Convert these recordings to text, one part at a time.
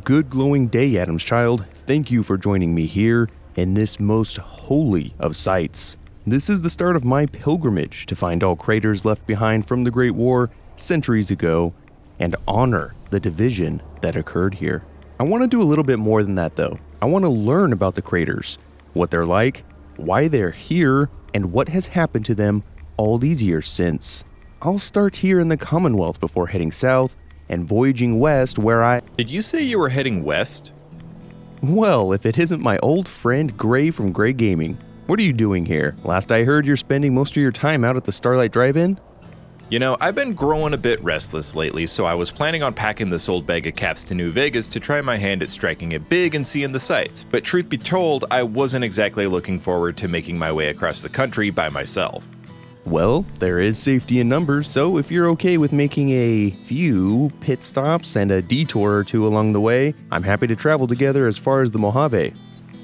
Good glowing day, Adam's child. Thank you for joining me here in this most holy of sites. This is the start of my pilgrimage to find all craters left behind from the Great War centuries ago and honor the division that occurred here. I want to do a little bit more than that though. I want to learn about the craters, what they're like, why they're here, and what has happened to them all these years since. I'll start here in the Commonwealth before heading south and voyaging west where Did you say you were heading west? Well, if it isn't my old friend Gray from Gray Gaming. What are you doing here? Last I heard, you're spending most of your time out at the Starlight Drive-In? You know, I've been growing a bit restless lately, so I was planning on packing this old bag of caps to New Vegas to try my hand at striking it big and seeing the sights. But truth be told, I wasn't exactly looking forward to making my way across the country by myself. Well, there is safety in numbers, so if you're okay with making a few pit stops and a detour or two along the way, I'm happy to travel together as far as the Mojave.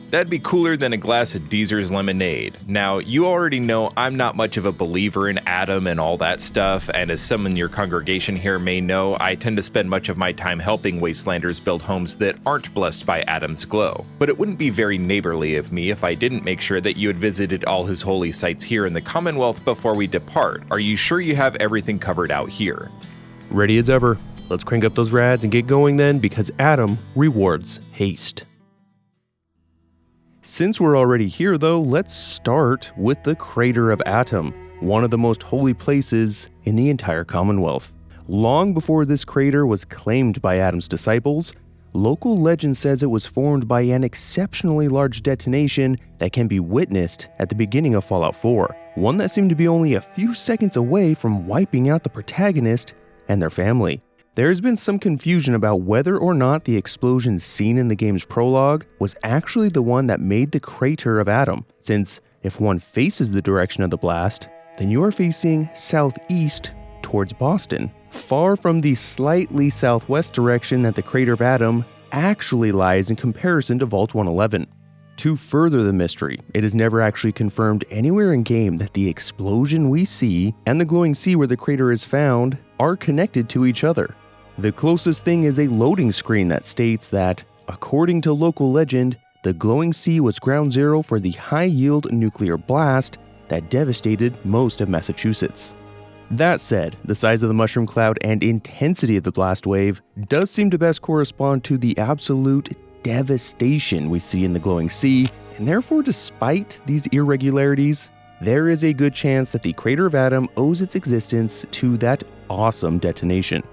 That'd be cooler than a glass of Deezer's lemonade. Now, you already know I'm not much of a believer in Adam and all that stuff, and as some in your congregation here may know, I tend to spend much of my time helping wastelanders build homes that aren't blessed by Adam's glow. But it wouldn't be very neighborly of me if I didn't make sure that you had visited all his holy sites here in the Commonwealth before we depart. Are you sure you have everything covered out here? Ready as ever. Let's crank up those rads and get going then, because Adam rewards haste. Since we're already here though, let's start with the Crater of Atom, one of the most holy places in the entire Commonwealth. Long before this crater was claimed by Adam's disciples, local legend says it was formed by an exceptionally large detonation that can be witnessed at the beginning of Fallout 4, one that seemed to be only a few seconds away from wiping out the protagonist and their family. There has been some confusion about whether or not the explosion seen in the game's prologue was actually the one that made the Crater of Atom, since if one faces the direction of the blast, then you are facing southeast towards Boston, far from the slightly southwest direction that the Crater of Atom actually lies in comparison to Vault 111. To further the mystery, it is never actually confirmed anywhere in-game that the explosion we see and the glowing sea where the crater is found are connected to each other. The closest thing is a loading screen that states that, according to local legend, the glowing sea was ground zero for the high-yield nuclear blast that devastated most of Massachusetts. That said, the size of the mushroom cloud and intensity of the blast wave does seem to best correspond to the absolute devastation we see in the glowing sea, and therefore despite these irregularities, there is a good chance that the Crater of Atom owes its existence to that awesome detonation.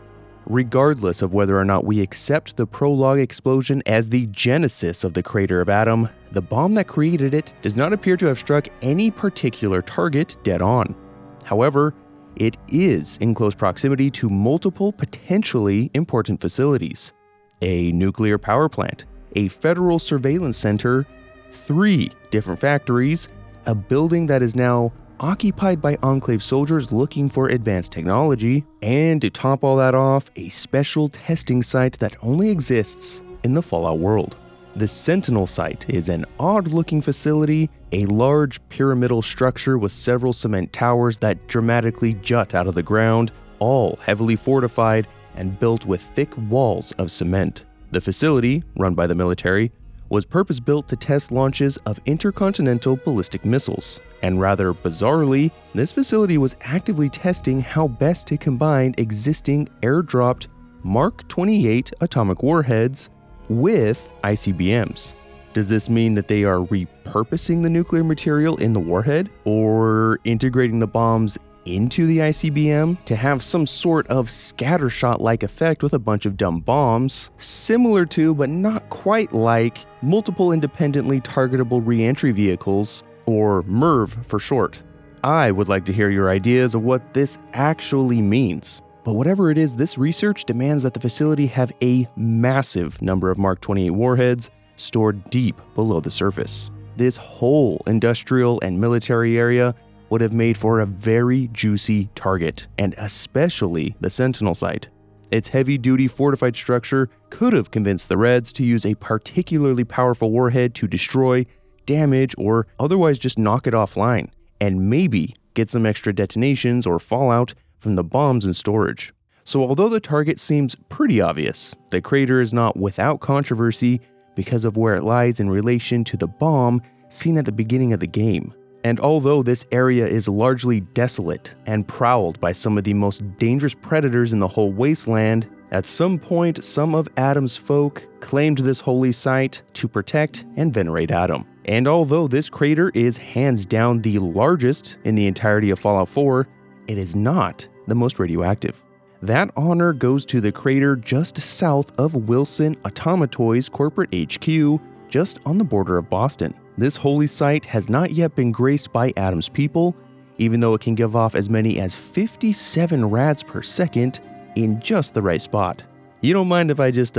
Regardless of whether or not we accept the prologue explosion as the genesis of the Crater of Atom, the bomb that created it does not appear to have struck any particular target dead on. However, it is in close proximity to multiple potentially important facilities: a nuclear power plant, a federal surveillance center, 3 different factories, a building that is now occupied by Enclave soldiers looking for advanced technology, and to top all that off, a special testing site that only exists in the Fallout world. The Sentinel site is an odd-looking facility, a large pyramidal structure with several cement towers that dramatically jut out of the ground, all heavily fortified and built with thick walls of cement. The facility, run by the military, was purpose-built to test launches of intercontinental ballistic missiles. And rather bizarrely, this facility was actively testing how best to combine existing airdropped Mark 28 atomic warheads with ICBMs. Does this mean that they are repurposing the nuclear material in the warhead, or integrating the bombs into the ICBM to have some sort of scattershot-like effect with a bunch of dumb bombs, similar to, but not quite like, multiple independently targetable re-entry vehicles, or MIRV for short? I would like to hear your ideas of what this actually means. But whatever it is, this research demands that the facility have a massive number of Mark 28 warheads stored deep below the surface. This whole industrial and military area would have made for a very juicy target, and especially the Sentinel site. Its heavy-duty fortified structure could have convinced the Reds to use a particularly powerful warhead to destroy, damage, or otherwise just knock it offline, and maybe get some extra detonations or fallout from the bombs in storage. So although the target seems pretty obvious, the crater is not without controversy because of where it lies in relation to the bomb seen at the beginning of the game. And although this area is largely desolate and prowled by some of the most dangerous predators in the whole wasteland, at some point some of Adam's folk claimed this holy site to protect and venerate Adam. And although this crater is hands down the largest in the entirety of Fallout 4, it is not the most radioactive. That honor goes to the crater just south of Wilson Automatoys corporate HQ, just on the border of Boston. This holy site has not yet been graced by Adam's people, even though it can give off as many as 57 rads per second in just the right spot. You don't mind if I just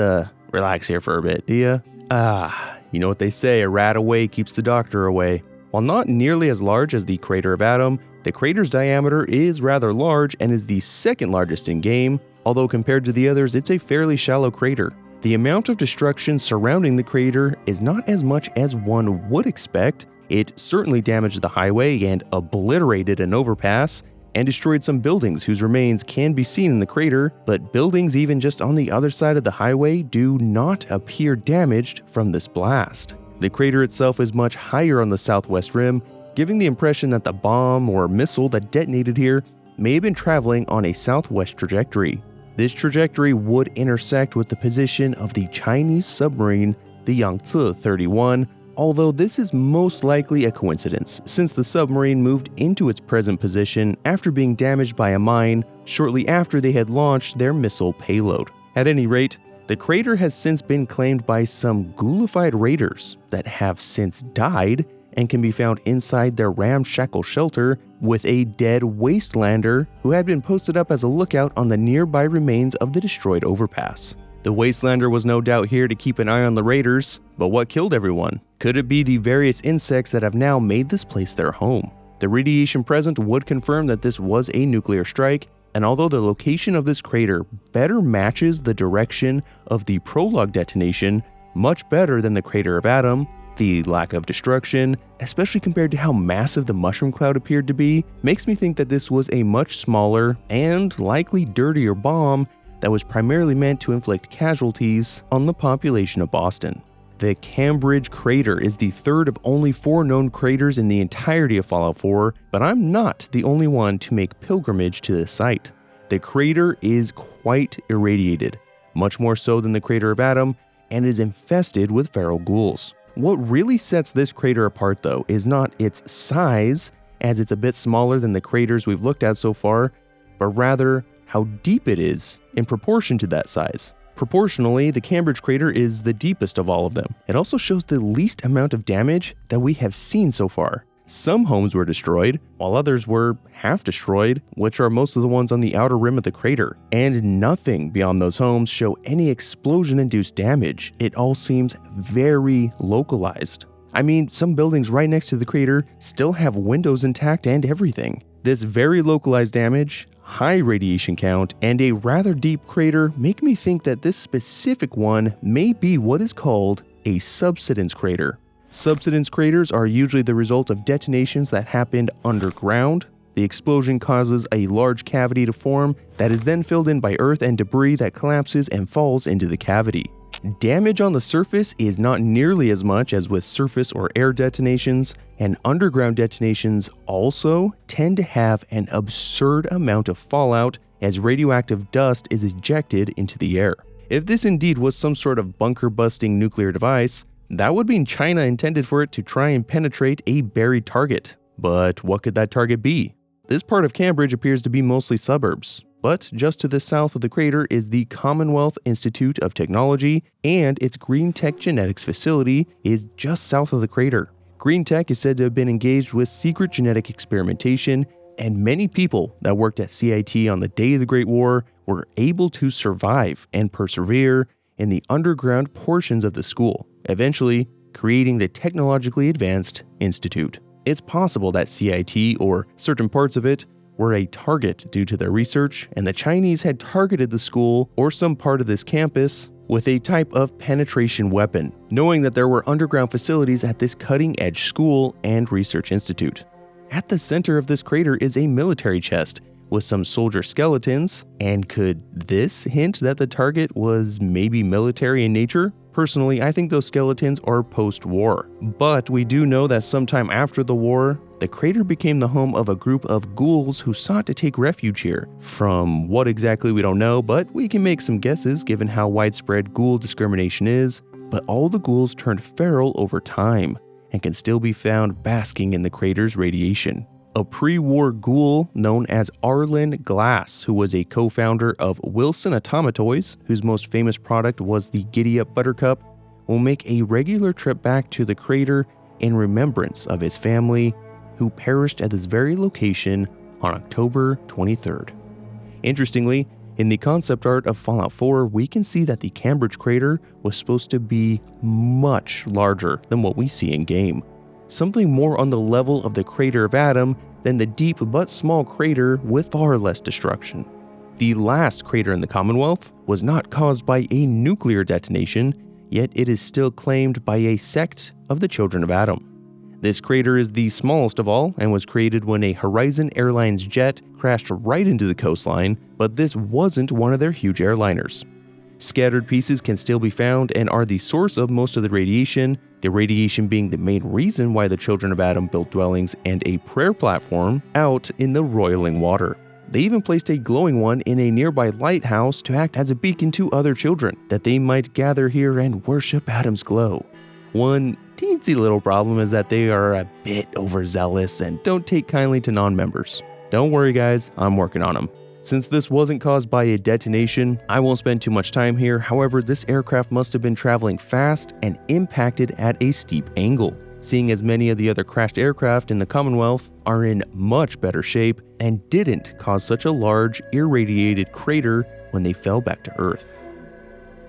relax here for a bit, do ya? You know what they say, a rad away keeps the doctor away. While not nearly as large as the crater of Adam, the crater's diameter is rather large and is the second largest in game, although compared to the others, it's a fairly shallow crater. The amount of destruction surrounding the crater is not as much as one would expect. It certainly damaged the highway and obliterated an overpass, and destroyed some buildings whose remains can be seen in the crater, but buildings even just on the other side of the highway do not appear damaged from this blast. The crater itself is much higher on the southwest rim, giving the impression that the bomb or missile that detonated here may have been traveling on a southwest trajectory. This trajectory would intersect with the position of the Chinese submarine, the Yangtze 31, although this is most likely a coincidence, since the submarine moved into its present position after being damaged by a mine shortly after they had launched their missile payload. At any rate, the crater has since been claimed by some ghoulified raiders that have since died and can be found inside their ramshackle shelter with a dead wastelander who had been posted up as a lookout on the nearby remains of the destroyed overpass. The wastelander was no doubt here to keep an eye on the raiders, but what killed everyone? Could it be the various insects that have now made this place their home? The radiation present would confirm that this was a nuclear strike, and although the location of this crater better matches the direction of the prologue detonation, much better than the crater of Adam, the lack of destruction, especially compared to how massive the mushroom cloud appeared to be, makes me think that this was a much smaller and likely dirtier bomb that was primarily meant to inflict casualties on the population of Boston. The Cambridge crater is the third of only 4 known craters in the entirety of Fallout 4, but I'm not the only one to make pilgrimage to this site. The crater is quite irradiated, much more so than the crater of Adam, and is infested with feral ghouls. What really sets this crater apart though is not its size, as it's a bit smaller than the craters we've looked at so far, but rather how deep it is in proportion to that size. Proportionally, the Cambridge crater is the deepest of all of them. It also shows the least amount of damage that we have seen so far. Some homes were destroyed, while others were half destroyed, which are most of the ones on the outer rim of the crater. And nothing beyond those homes show any explosion-induced damage. It all seems very localized. I mean, some buildings right next to the crater still have windows intact and everything. This very localized damage, high radiation count, and a rather deep crater make me think that this specific one may be what is called a subsidence crater. Subsidence craters are usually the result of detonations that happened underground. The explosion causes a large cavity to form that is then filled in by earth and debris that collapses and falls into the cavity. Damage on the surface is not nearly as much as with surface or air detonations, and underground detonations also tend to have an absurd amount of fallout as radioactive dust is ejected into the air. If this indeed was some sort of bunker-busting nuclear device, that would mean China intended for it to try and penetrate a buried target. But what could that target be? This part of Cambridge appears to be mostly suburbs, but just to the south of the crater is the Commonwealth Institute of Technology, and its Green Tech Genetics facility is just south of the crater. Green Tech is said to have been engaged with secret genetic experimentation, and many people that worked at CIT on the day of the Great War were able to survive and persevere in the underground portions of the school, eventually creating the Technologically Advanced Institute. It's possible that CIT, or certain parts of it, were a target due to their research, and the Chinese had targeted the school or some part of this campus with a type of penetration weapon, knowing that there were underground facilities at this cutting-edge school and research institute. At the center of this crater is a military chest with some soldier skeletons. And could this hint that the target was maybe military in nature? Personally, I think those skeletons are post-war. But we do know that sometime after the war, the crater became the home of a group of ghouls who sought to take refuge here. From what exactly we don't know, but we can make some guesses given how widespread ghoul discrimination is. But all the ghouls turned feral over time and can still be found basking in the crater's radiation. A pre-war ghoul known as Arlen Glass, who was a co-founder of Wilson Automatoys, whose most famous product was the Giddy Up Buttercup, will make a regular trip back to the crater in remembrance of his family, who perished at this very location on October 23rd. Interestingly, in the concept art of Fallout 4, we can see that the Cambridge crater was supposed to be much larger than what we see in-game. Something more on the level of the crater of Adam than the deep but small crater with far less destruction. The last crater in the Commonwealth was not caused by a nuclear detonation, yet it is still claimed by a sect of the Children of Adam. This crater is the smallest of all and was created when a Horizon Airlines jet crashed right into the coastline, but this wasn't one of their huge airliners. Scattered pieces can still be found and are the source of most of the radiation being the main reason why the Children of Adam built dwellings and a prayer platform out in the roiling water. They even placed a glowing one in a nearby lighthouse to act as a beacon to other children, that they might gather here and worship Adam's glow. One teensy little problem is that they are a bit overzealous and don't take kindly to non-members. Don't worry guys, I'm working on them. Since this wasn't caused by a detonation, I won't spend too much time here. However, this aircraft must have been traveling fast and impacted at a steep angle, seeing as many of the other crashed aircraft in the Commonwealth are in much better shape and didn't cause such a large, irradiated crater when they fell back to Earth.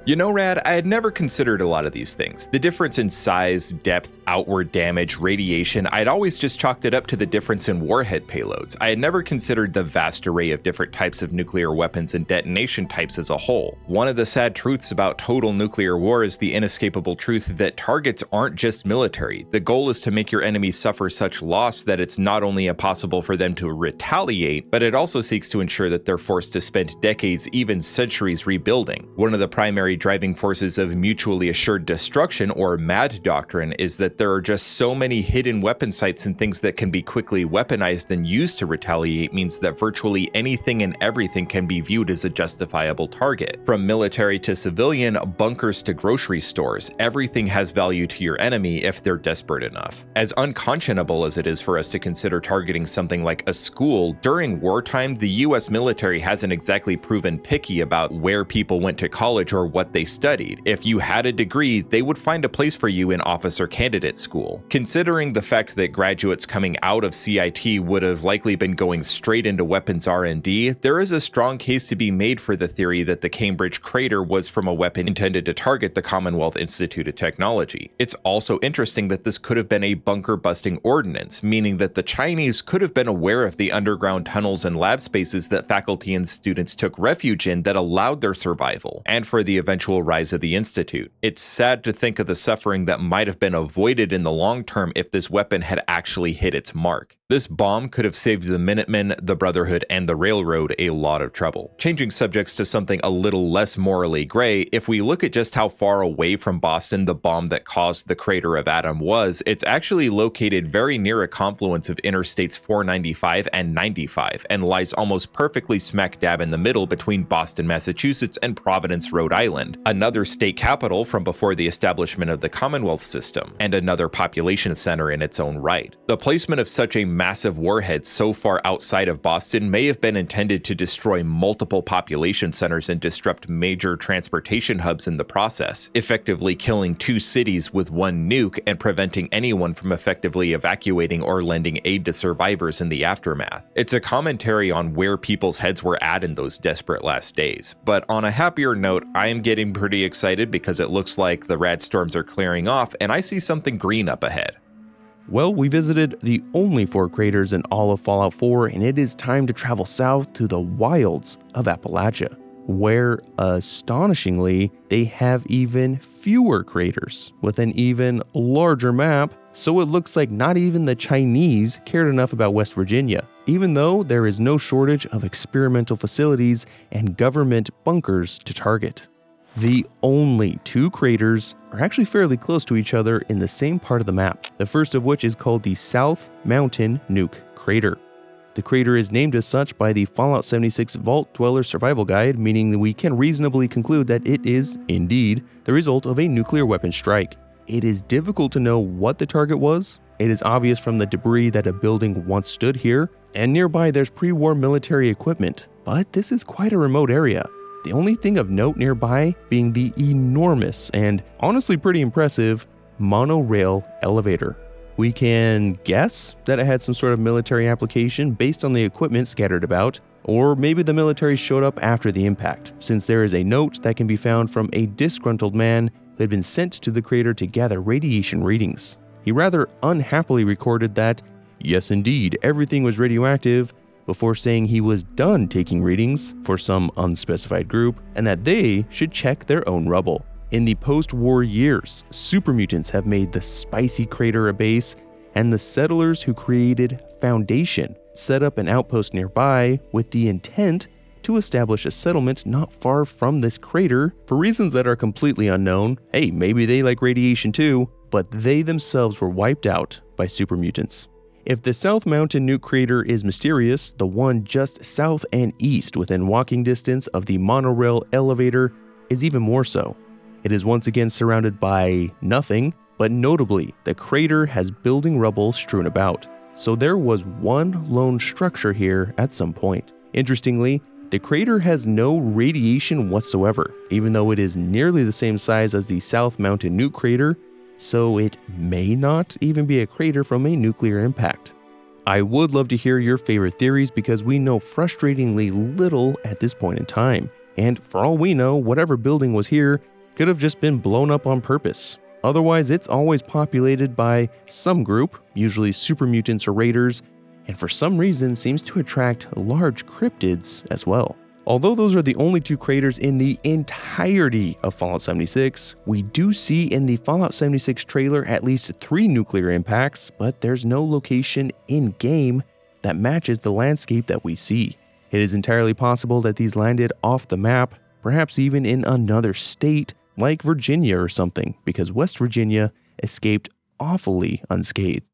You know, Rad, I had never considered a lot of these things. The difference in size, depth, outward damage, radiation, I'd always just chalked it up to the difference in warhead payloads. I had never considered the vast array of different types of nuclear weapons and detonation types as a whole. One of the sad truths about total nuclear war is the inescapable truth that targets aren't just military. The goal is to make your enemy suffer such loss that it's not only impossible for them to retaliate, but it also seeks to ensure that they're forced to spend decades, even centuries rebuilding. One of the primary driving forces of mutually assured destruction, or MAD doctrine, is that there are just so many hidden weapon sites and things that can be quickly weaponized and used to retaliate means that virtually anything and everything can be viewed as a justifiable target. From military to civilian, bunkers to grocery stores, everything has value to your enemy if they're desperate enough. As unconscionable as it is for us to consider targeting something like a school, during wartime, the US military hasn't exactly proven picky about where people went to college or what they studied. If you had a degree, they would find a place for you in officer candidate school. Considering the fact that graduates coming out of CIT would have likely been going straight into weapons R&D, there is a strong case to be made for the theory that the Cambridge crater was from a weapon intended to target the Commonwealth Institute of Technology. It's also interesting that this could have been a bunker-busting ordnance, meaning that the Chinese could have been aware of the underground tunnels and lab spaces that faculty and students took refuge in that allowed their survival, and for the eventual rise of the Institute. It's sad to think of the suffering that might have been avoided in the long term if this weapon had actually hit its mark. This bomb could have saved the Minutemen, the Brotherhood, and the Railroad a lot of trouble. Changing subjects to something a little less morally gray, if we look at just how far away from Boston the bomb that caused the crater of Adam was, it's actually located very near a confluence of interstates 495 and 95, and lies almost perfectly smack dab in the middle between Boston, Massachusetts, and Providence, Rhode Island, another state capital from before the establishment of the Commonwealth system, and another population center in its own right. The placement of such a massive warhead so far outside of Boston may have been intended to destroy multiple population centers and disrupt major transportation hubs in the process, effectively killing two cities with one nuke and preventing anyone from effectively evacuating or lending aid to survivors in the aftermath. It's a commentary on where people's heads were at in those desperate last days. But on a happier note, I am getting pretty excited because it looks like the rad storms are clearing off and I see something green up ahead. Well, we visited the only 4 craters in all of Fallout 4, and it is time to travel south to the wilds of Appalachia, where, astonishingly, they have even fewer craters, with an even larger map, so it looks like not even the Chinese cared enough about West Virginia. even though there is no shortage of experimental facilities and government bunkers to target. The only two craters are actually fairly close to each other in the same part of the map, the first of which is called the South Mountain Nuke Crater. The crater is named as such by the Fallout 76 Vault Dweller Survival Guide, meaning that we can reasonably conclude that it is, indeed, the result of a nuclear weapon strike. It is difficult to know what the target was. It is obvious from the debris that a building once stood here, and nearby there's pre-war military equipment, but this is quite a remote area. The only thing of note nearby being the enormous and honestly pretty impressive monorail elevator. We can guess that it had some sort of military application based on the equipment scattered about, or maybe the military showed up after the impact, since there is a note that can be found from a disgruntled man who had been sent to the crater to gather radiation readings. He rather unhappily recorded that, yes indeed, everything was radioactive, before saying he was done taking readings for some unspecified group and that they should check their own rubble. In the post-war years, super mutants have made the spicy crater a base, and the settlers who created Foundation set up an outpost nearby with the intent to establish a settlement not far from this crater for reasons that are completely unknown. Hey, maybe they like radiation too, but they themselves were wiped out by super mutants. If the South Mountain Nuke Crater is mysterious, the one just south and east within walking distance of the monorail elevator is even more so. It is once again surrounded by nothing, but notably, the crater has building rubble strewn about. So there was one lone structure here at some point. Interestingly, the crater has no radiation whatsoever, even though it is nearly the same size as the South Mountain Nuke Crater, so it may not even be a crater from a nuclear impact. I would love to hear your favorite theories because we know frustratingly little at this point in time, and for all we know, whatever building was here could have just been blown up on purpose. Otherwise, it's always populated by some group, usually super mutants or raiders, and for some reason seems to attract large cryptids as well. Although those are the only two craters in the entirety of Fallout 76, we do see in the Fallout 76 trailer at least 3 nuclear impacts, but there's no location in-game that matches the landscape that we see. It is entirely possible that these landed off the map, perhaps even in another state, like Virginia or something, because West Virginia escaped awfully unscathed.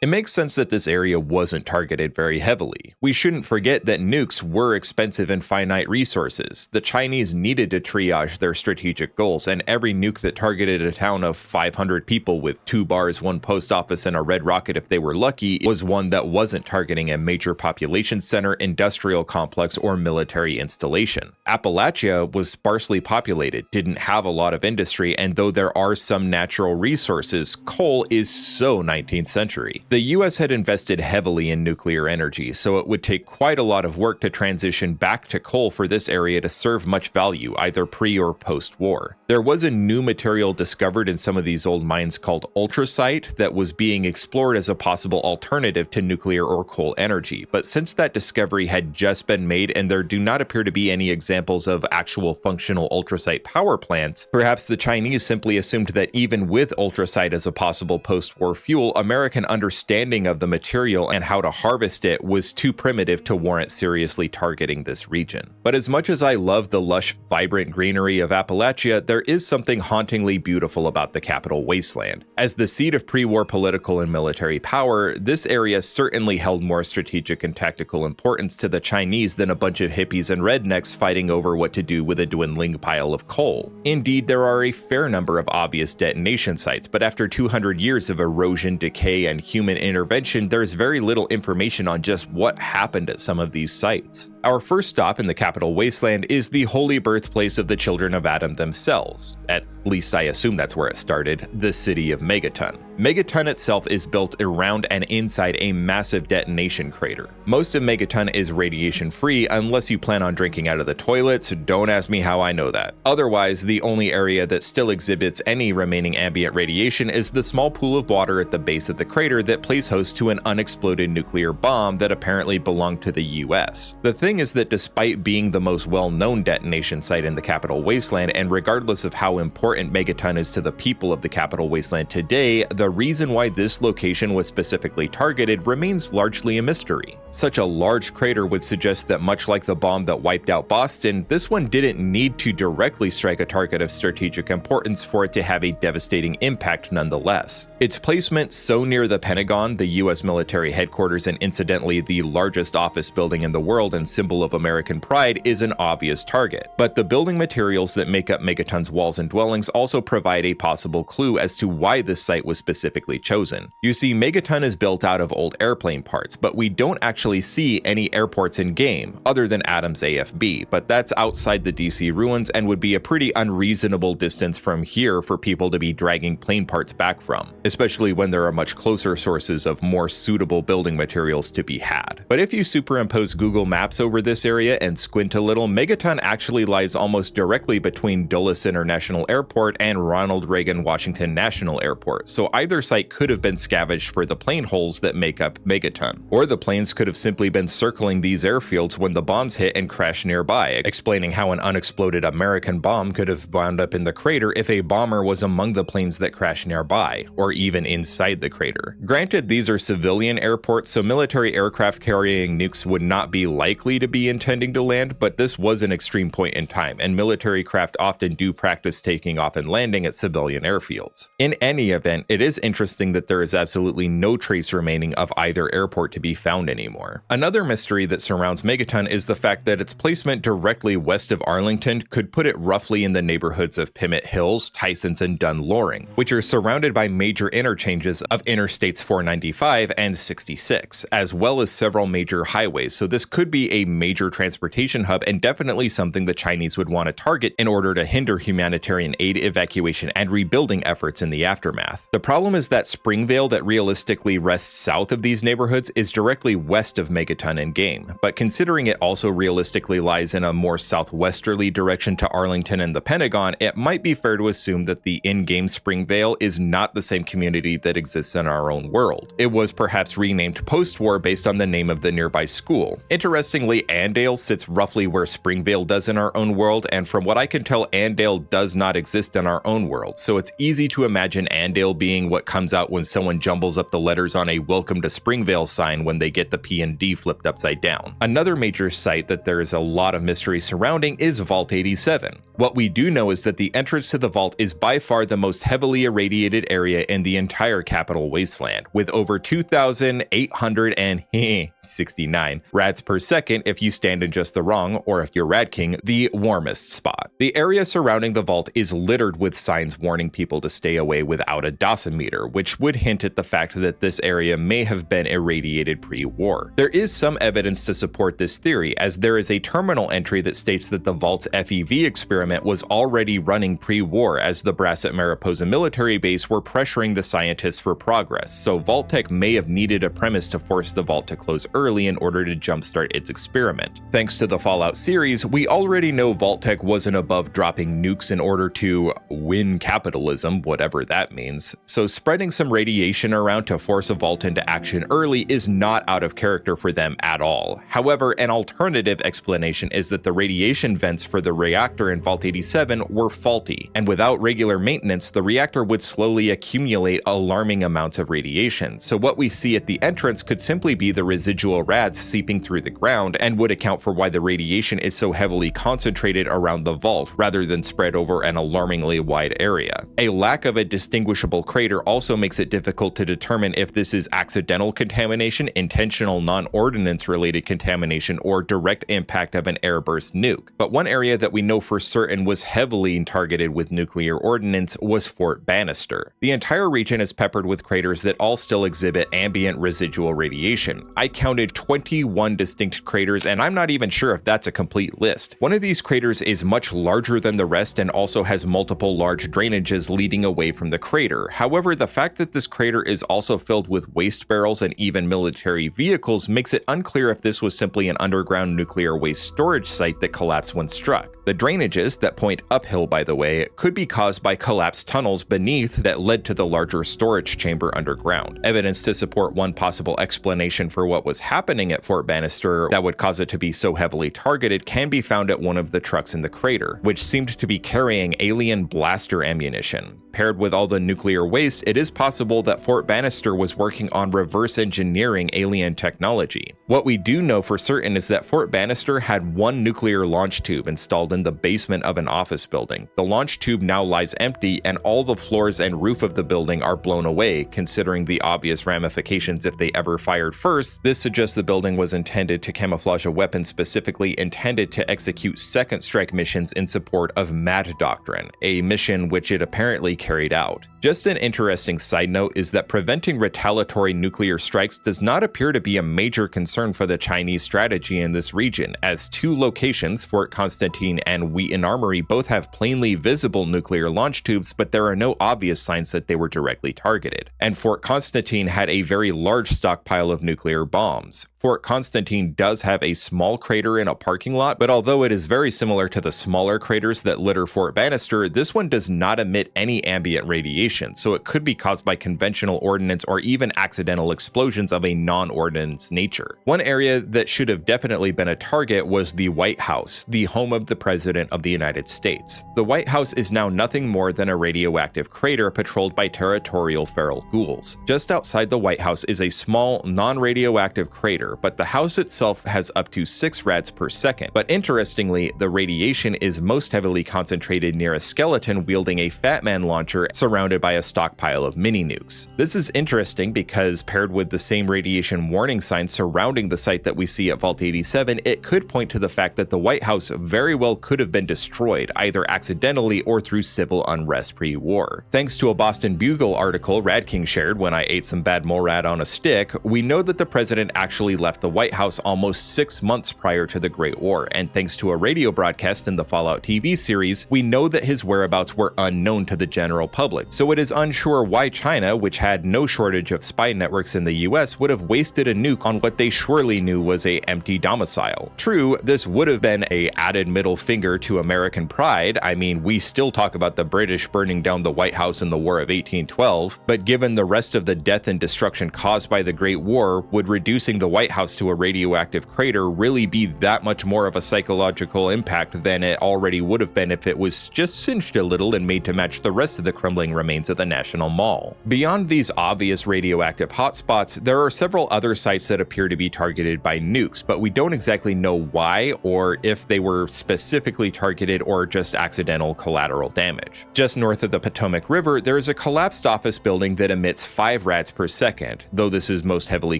It makes sense that this area wasn't targeted very heavily. We shouldn't forget that nukes were expensive and finite resources. The Chinese needed to triage their strategic goals, and every nuke that targeted a town of 500 people with 2 bars, 1 post office, and a red rocket if they were lucky was one that wasn't targeting a major population center, industrial complex, or military installation. Appalachia was sparsely populated, didn't have a lot of industry, and though there are some natural resources, coal is so 19th century. The US had invested heavily in nuclear energy, so it would take quite a lot of work to transition back to coal for this area to serve much value, either pre or post-war. There was a new material discovered in some of these old mines called ultracite that was being explored as a possible alternative to nuclear or coal energy, but since that discovery had just been made and there do not appear to be any examples of actual functional ultracite power plants, perhaps the Chinese simply assumed that even with ultracite as a possible post-war fuel, American understanding of the material and how to harvest it was too primitive to warrant seriously targeting this region. But as much as I love the lush, vibrant greenery of Appalachia, there is something hauntingly beautiful about the capital wasteland. As the seat of pre-war political and military power, this area certainly held more strategic and tactical importance to the Chinese than a bunch of hippies and rednecks fighting over what to do with a dwindling pile of coal. Indeed, there are a fair number of obvious detonation sites, but after 200 years of erosion, decay, and human intervention, there is very little information on just what happened at some of these sites. Our first stop in the capital wasteland is the holy birthplace of the children of Adam themselves. At least I assume that's where it started, the city of Megaton. Megaton itself is built around and inside a massive detonation crater. Most of Megaton is radiation-free unless you plan on drinking out of the toilets. Don't ask me how I know that. Otherwise, the only area that still exhibits any remaining ambient radiation is the small pool of water at the base of the crater that plays host to an unexploded nuclear bomb that apparently belonged to the US. The thing thing is that despite being the most well-known detonation site in the Capital Wasteland, and regardless of how important Megaton is to the people of the Capital Wasteland today, the reason why this location was specifically targeted remains largely a mystery. Such a large crater would suggest that much like the bomb that wiped out Boston, this one didn't need to directly strike a target of strategic importance for it to have a devastating impact nonetheless. Its placement so near the Pentagon, the US military headquarters and incidentally the largest office building in the world and symbol of American pride, is an obvious target. But the building materials that make up Megaton's walls and dwellings also provide a possible clue as to why this site was specifically chosen. You see, Megaton is built out of old airplane parts, but we don't actually see any airports in game, other than Adams AFB, but that's outside the DC ruins and would be a pretty unreasonable distance from here for people to be dragging plane parts back from, especially when there are much closer sources of more suitable building materials to be had. But if you superimpose Google Maps over this area and squint a little, Megaton actually lies almost directly between Dulles International Airport and Ronald Reagan Washington National Airport, so either site could have been scavenged for the plane holes that make up Megaton, or the planes could have simply been circling these airfields when the bombs hit and crashed nearby, explaining how an unexploded American bomb could have wound up in the crater if a bomber was among the planes that crashed nearby, or even inside the crater. Granted, these are civilian airports, so military aircraft carrying nukes would not be likely to be intending to land, but this was an extreme point in time, and military craft often do practice taking off and landing at civilian airfields. In any event, it is interesting that there is absolutely no trace remaining of either airport to be found anymore. Another mystery that surrounds Megaton is the fact that its placement directly west of Arlington could put it roughly in the neighborhoods of Pimmit Hills, Tysons, and Dunn Loring, which are surrounded by major interchanges of Interstates 495 and 66, as well as several major highways, so this could be a major transportation hub and definitely something the Chinese would want to target in order to hinder humanitarian aid, evacuation, and rebuilding efforts in the aftermath. The problem is that Springvale, that realistically rests south of these neighborhoods, is directly west of Megaton in game, but considering it also realistically lies in a more southwesterly direction to Arlington and the Pentagon, it might be fair to assume that the in-game Springvale is not the same community that exists in our own world. It was perhaps renamed post-war based on the name of the nearby school. Interestingly, Andale sits roughly where Springvale does in our own world, and from what I can tell, Andale does not exist in our own world, so it's easy to imagine Andale being what comes out when someone jumbles up the letters on a Welcome to Springvale sign when they get the P and D flipped upside down. Another major site that there is a lot of mystery surrounding is Vault 87. What we do know is that the entrance to the vault is by far the most heavily irradiated area in the entire Capital Wasteland, with over 2,869 rads per second if you stand in just the wrong, or if you're RadKing, the warmest spot. The area surrounding the vault is littered with signs warning people to stay away without a dosimeter, which would hint at the fact that this area may have been irradiated pre-war. There is some evidence to support this theory, as there is a terminal entry that states that the vault's FEV experiment was already running pre-war, as the brass at Mariposa military base were pressuring the scientists for progress, so Vault-Tec may have needed a premise to force the vault to close early in order to jumpstart its experiment. Thanks to the Fallout series, we already know Vault-Tec wasn't above dropping nukes in order to win capitalism, whatever that means, so spreading some radiation around to force a vault into action early is not out of character for them at all. However, an alternative explanation is that the radiation vents for the reactor in Vault 87 were faulty, and without regular maintenance, the reactor would slowly accumulate alarming amounts of radiation, so what we see at the entrance could simply be the residual rads seeping through the ground, and would account for why the radiation is so heavily concentrated around the vault rather than spread over an alarmingly wide area. A lack of a distinguishable crater also makes it difficult to determine if this is accidental contamination, intentional non-ordnance related contamination, or direct impact of an airburst nuke. But one area that we know for certain was heavily targeted with nuclear ordnance was Fort Bannister. The entire region is peppered with craters that all still exhibit ambient residual radiation. I counted 21 distinct craters, and I'm not even sure if that's a complete list. One of these craters is much larger than the rest and also has multiple large drainages leading away from the crater. However, the fact that this crater is also filled with waste barrels and even military vehicles makes it unclear if this was simply an underground nuclear waste storage site that collapsed when struck. The drainages, that point uphill by the way, could be caused by collapsed tunnels beneath that led to the larger storage chamber underground. Evidence to support one possible explanation for what was happening at Fort Bannister that would cause it to be so heavily targeted can be found at one of the trucks in the crater, which seemed to be carrying alien blaster ammunition. Paired with all the nuclear waste, it is possible that Fort Bannister was working on reverse engineering alien technology. What we do know for certain is that Fort Bannister had one nuclear launch tube installed in the basement of an office building. The launch tube now lies empty, and all the floors and roof of the building are blown away. Considering the obvious ramifications if they ever fired first, this suggests the building was intended to camouflage a weapon specifically intended to execute second strike missions in support of Mad Doctrine, a mission which it apparently carried out. Just an interesting side note is that preventing retaliatory nuclear strikes does not appear to be a major concern for the Chinese strategy in this region, as two locations, Fort Constantine and Wheaton Armory, both have plainly visible nuclear launch tubes, but there are no obvious signs that they were directly targeted. And Fort Constantine had a very large stockpile of nuclear bombs. Fort Constantine does have a small crater in a parking lot, but although it is very similar to the smaller craters that litter Fort Bannister, this one does not emit any ambient radiation, so it could be caused by conventional ordnance or even accidental explosions of a non-ordnance nature. One area that should have definitely been a target was the White House, the home of the President of the United States. The White House is now nothing more than a radioactive crater patrolled by territorial feral ghouls. Just outside the White House is a small, non-radioactive crater, but the house itself has up to 6 rads per second. But interestingly, the radiation is most heavily concentrated near a skeleton wielding a Fat Man launcher surrounded by a stockpile of mini nukes. This is interesting because paired with the same radiation warning signs surrounding the site that we see at Vault 87, it could point to the fact that the White House very well could have been destroyed, either accidentally or through civil unrest pre-war. Thanks to a Boston Bugle article RadKing shared when I ate some bad morad on a stick, we know that the president actually left the White House almost 6 months prior to the Great War, and thanks to a radio broadcast in the Fallout TV series, we know that his whereabouts were unknown to the general public, so it is unsure why China, which had no shortage of spy networks in the US, would have wasted a nuke on what they surely knew was a empty domicile. True, this would have been a added middle finger to American pride. I mean, we still talk about the British burning down the White House in the War of 1812, but given the rest of the death and destruction caused by the Great War, would reducing the White House to a radioactive crater really be that much more of a psychological impact than it already would have been if it was just singed a little and made to match the rest of the crumbling remains at the National Mall? Beyond these obvious radioactive hotspots, there are several other sites that appear to be targeted by nukes, but we don't exactly know why or if they were specifically targeted or just accidental collateral damage. Just north of the Potomac River, there is a collapsed office building that emits 5 rads per second, though this is most heavily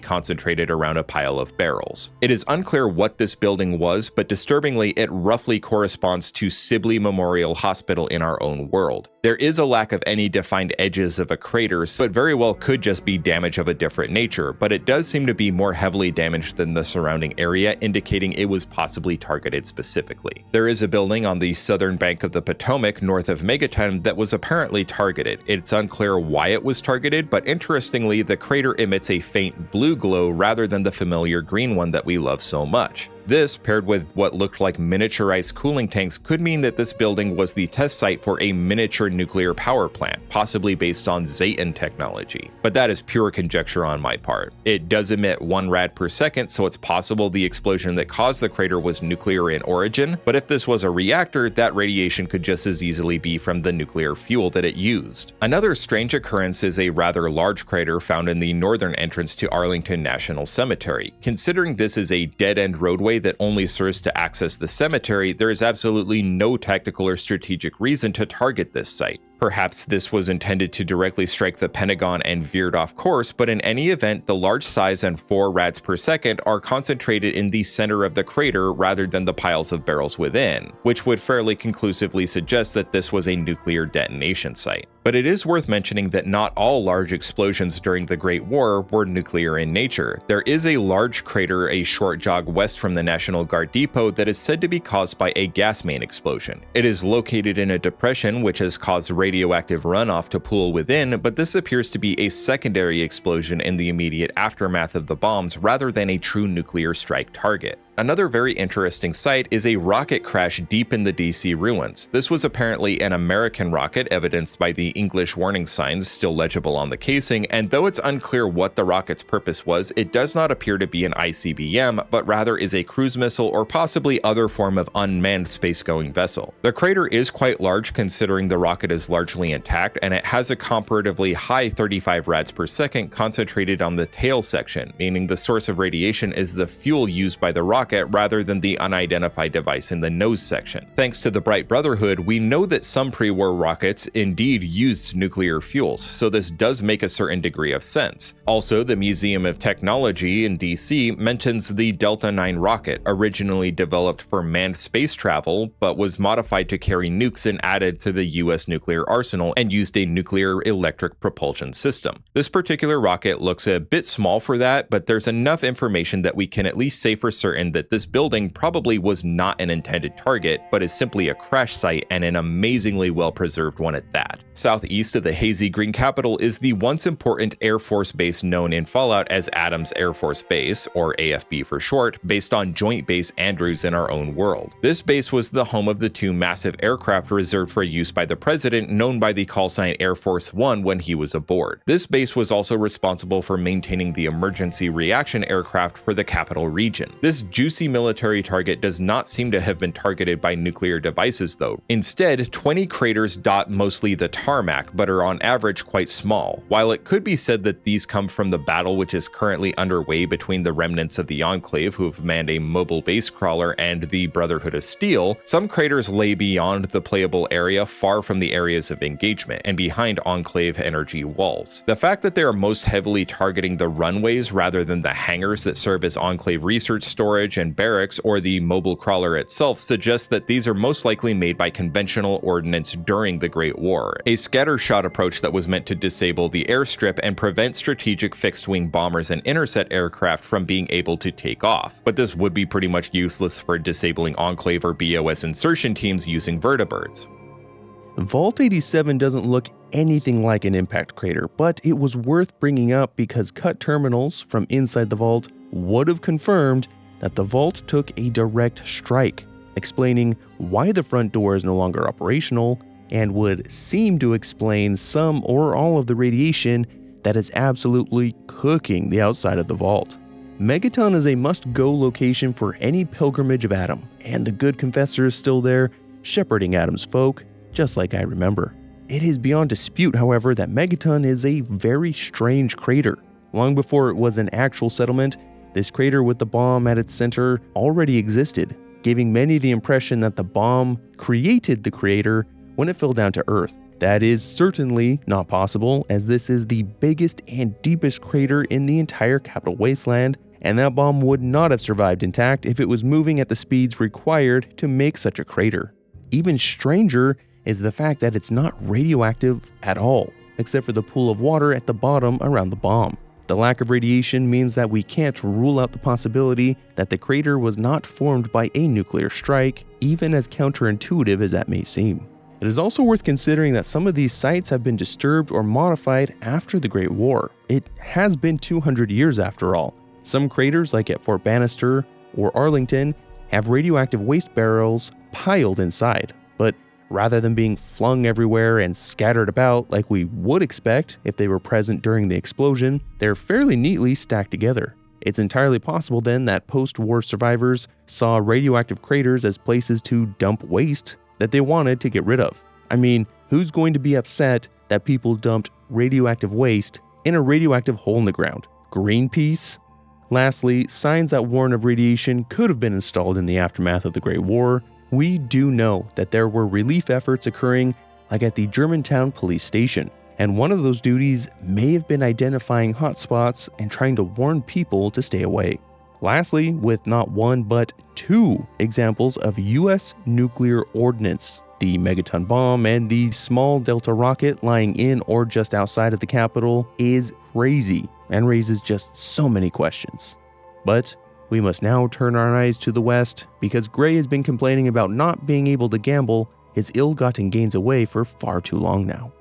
concentrated around a pile of barrels. It is unclear what this building was, but disturbingly, it roughly corresponds to Sibley Memorial Hospital in our own world. There is a lack of any defined edges of a crater, so it very well could just be damage of a different nature, but it does seem to be more heavily damaged than the surrounding area, indicating it was possibly targeted specifically. There is a building on the southern bank of the Potomac, north of Megaton, that was apparently targeted. It's unclear why it was targeted, but interestingly, the crater emits a faint blue glow rather than the familiar green one that we love so much. This, paired with what looked like miniaturized cooling tanks, could mean that this building was the test site for a miniature nuclear power plant, possibly based on Zeton technology. But that is pure conjecture on my part. It does emit 1 rad per second, so it's possible the explosion that caused the crater was nuclear in origin, but if this was a reactor, that radiation could just as easily be from the nuclear fuel that it used. Another strange occurrence is a rather large crater found in the northern entrance to Arlington National Cemetery. Considering this is a dead-end roadway that only serves to access the cemetery, there is absolutely no tactical or strategic reason to target this site. Perhaps this was intended to directly strike the Pentagon and veered off course, but in any event, the large size and 4 rads per second are concentrated in the center of the crater rather than the piles of barrels within, which would fairly conclusively suggest that this was a nuclear detonation site. But it is worth mentioning that not all large explosions during the Great War were nuclear in nature. There is a large crater a short jog west from the National Guard depot that is said to be caused by a gas main explosion. It is located in a depression which has caused radioactive runoff to pool within, but this appears to be a secondary explosion in the immediate aftermath of the bombs rather than a true nuclear strike target. Another very interesting site is a rocket crash deep in the DC ruins. This was apparently an American rocket, evidenced by the English warning signs still legible on the casing, and though it's unclear what the rocket's purpose was, it does not appear to be an ICBM, but rather is a cruise missile or possibly other form of unmanned space-going vessel. The crater is quite large considering the rocket is largely intact, and it has a comparatively high 35 rads per second concentrated on the tail section, meaning the source of radiation is the fuel used by the rocket rather than the unidentified device in the nose section. Thanks to the Bright Brotherhood, we know that some pre-war rockets indeed used nuclear fuels, so this does make a certain degree of sense. Also, the Museum of Technology in DC mentions the Delta IX rocket, originally developed for manned space travel, but was modified to carry nukes and added to the US nuclear arsenal and used a nuclear electric propulsion system. This particular rocket looks a bit small for that, but there's enough information that we can at least say for certain that this building probably was not an intended target, but is simply a crash site and an amazingly well-preserved one at that. Southeast of the hazy green capital is the once important Air Force base known in Fallout as Adams Air Force Base, or AFB for short, based on Joint Base Andrews in our own world. This base was the home of the two massive aircraft reserved for use by the president, known by the callsign Air Force One when he was aboard. This base was also responsible for maintaining the emergency reaction aircraft for the capital region. This juicy military target does not seem to have been targeted by nuclear devices though. Instead, 20 craters dot mostly the tarmac, but are on average quite small. While it could be said that these come from the battle which is currently underway between the remnants of the Enclave who have manned a mobile base crawler and the Brotherhood of Steel, some craters lay beyond the playable area far from the areas of engagement and behind Enclave energy walls. The fact that they are most heavily targeting the runways rather than the hangars that serve as Enclave research storage and barracks or the mobile crawler itself suggests that these are most likely made by conventional ordnance during the Great War, a scattershot approach that was meant to disable the airstrip and prevent strategic fixed-wing bombers and intercept aircraft from being able to take off. But this would be pretty much useless for disabling Enclave or BOS insertion teams using vertibirds. Vault 87 doesn't look anything like an impact crater, but it was worth bringing up because cut terminals from inside the vault would have confirmed that the vault took a direct strike, explaining why the front door is no longer operational, and would seem to explain some or all of the radiation that is absolutely cooking the outside of the vault. Megaton is a must-go location for any pilgrimage of Adam, and the good confessor is still there, shepherding Adam's folk, just like I remember. It is beyond dispute, however, that Megaton is a very strange crater. Long before it was an actual settlement, this crater with the bomb at its center already existed, giving many the impression that the bomb created the crater when it fell down to Earth. That is certainly not possible, as this is the biggest and deepest crater in the entire Capital Wasteland, and that bomb would not have survived intact if it was moving at the speeds required to make such a crater. Even stranger is the fact that it's not radioactive at all, except for the pool of water at the bottom around the bomb. The lack of radiation means that we can't rule out the possibility that the crater was not formed by a nuclear strike, even as counterintuitive as that may seem. It is also worth considering that some of these sites have been disturbed or modified after the Great War. It has been 200 years after all. Some craters, like at Fort Bannister or Arlington, have radioactive waste barrels piled inside, but rather than being flung everywhere and scattered about like we would expect if they were present during the explosion, they're fairly neatly stacked together. It's entirely possible then that post-war survivors saw radioactive craters as places to dump waste that they wanted to get rid of. I mean, who's going to be upset that people dumped radioactive waste in a radioactive hole in the ground? Greenpeace? Lastly, signs that warn of radiation could have been installed in the aftermath of the Great War. We do know that there were relief efforts occurring, like at the Germantown police station, and one of those duties may have been identifying hotspots and trying to warn people to stay away. Lastly, with not one but two examples of US nuclear ordnance, the megaton bomb and the small Delta rocket lying in or just outside of the Capitol, is crazy and raises just so many questions. But we must now turn our eyes to the west, because Gray has been complaining about not being able to gamble his ill-gotten gains away for far too long now.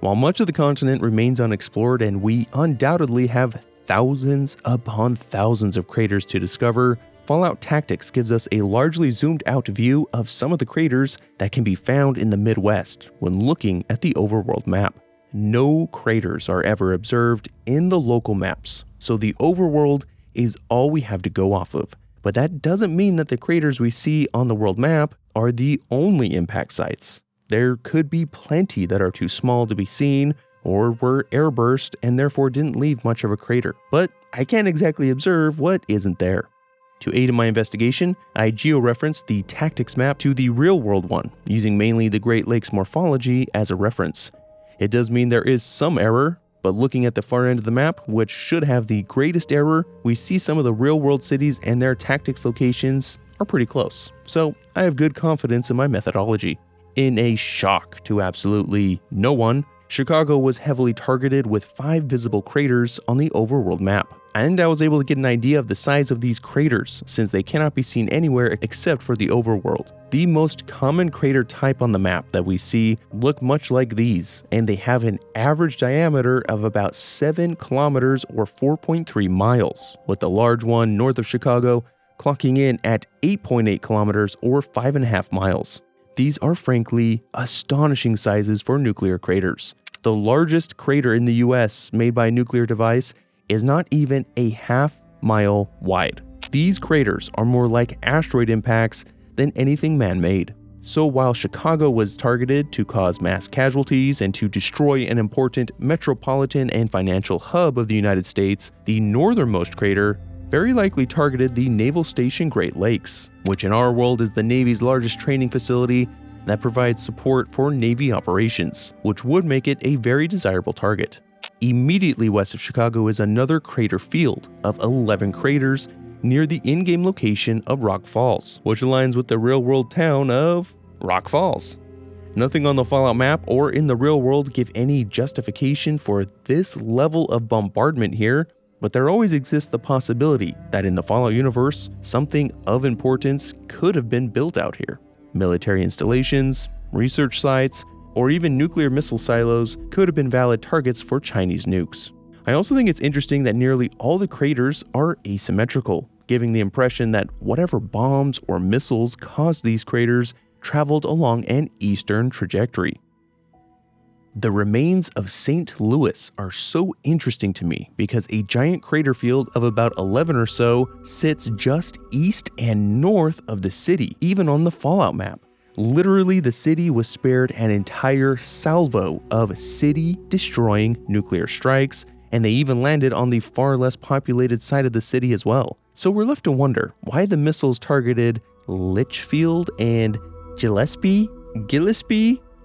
While much of the continent remains unexplored and we undoubtedly have thousands upon thousands of craters to discover, Fallout Tactics gives us a largely zoomed out view of some of the craters that can be found in the Midwest when looking at the overworld map. No craters are ever observed in the local maps, so the overworld is all we have to go off of. But that doesn't mean that the craters we see on the world map are the only impact sites. There could be plenty that are too small to be seen or were airburst and therefore didn't leave much of a crater. But I can't exactly observe what isn't there. To aid in my investigation, I georeferenced the tactics map to the real-world one, using mainly the Great Lakes morphology as a reference. It does mean there is some error, but looking at the far end of the map, which should have the greatest error, we see some of the real-world cities and their tactics locations are pretty close. So I have good confidence in my methodology. In a shock to absolutely no one, Chicago was heavily targeted with 5 visible craters on the overworld map. And I was able to get an idea of the size of these craters, since they cannot be seen anywhere except for the overworld. The most common crater type on the map that we see look much like these, and they have an average diameter of about 7 kilometers or 4.3 miles, with the large one north of Chicago clocking in at 8.8 kilometers or 5.5 miles. These are frankly astonishing sizes for nuclear craters. The largest crater in the US made by a nuclear device is not even a half-mile wide. These craters are more like asteroid impacts than anything man-made. So while Chicago was targeted to cause mass casualties and to destroy an important metropolitan and financial hub of the United States, the northernmost crater very likely targeted the Naval Station Great Lakes, which in our world is the Navy's largest training facility that provides support for Navy operations, which would make it a very desirable target. Immediately west of Chicago is another crater field of 11 craters near the in-game location of Rock Falls, which aligns with the real-world town of Rock Falls. Nothing on the Fallout map or in the real world give any justification for this level of bombardment here, but there always exists the possibility that in the Fallout universe, something of importance could have been built out here. Military installations, research sites, or even nuclear missile silos could have been valid targets for Chinese nukes. I also think it's interesting that nearly all the craters are asymmetrical, giving the impression that whatever bombs or missiles caused these craters traveled along an eastern trajectory. The remains of St. Louis are so interesting to me because a giant crater field of about 11 or so sits just east and north of the city, even on the Fallout map. Literally, the city was spared an entire salvo of city-destroying nuclear strikes, and they even landed on the far less populated side of the city as well. So we're left to wonder why the missiles targeted Litchfield and Gillespie?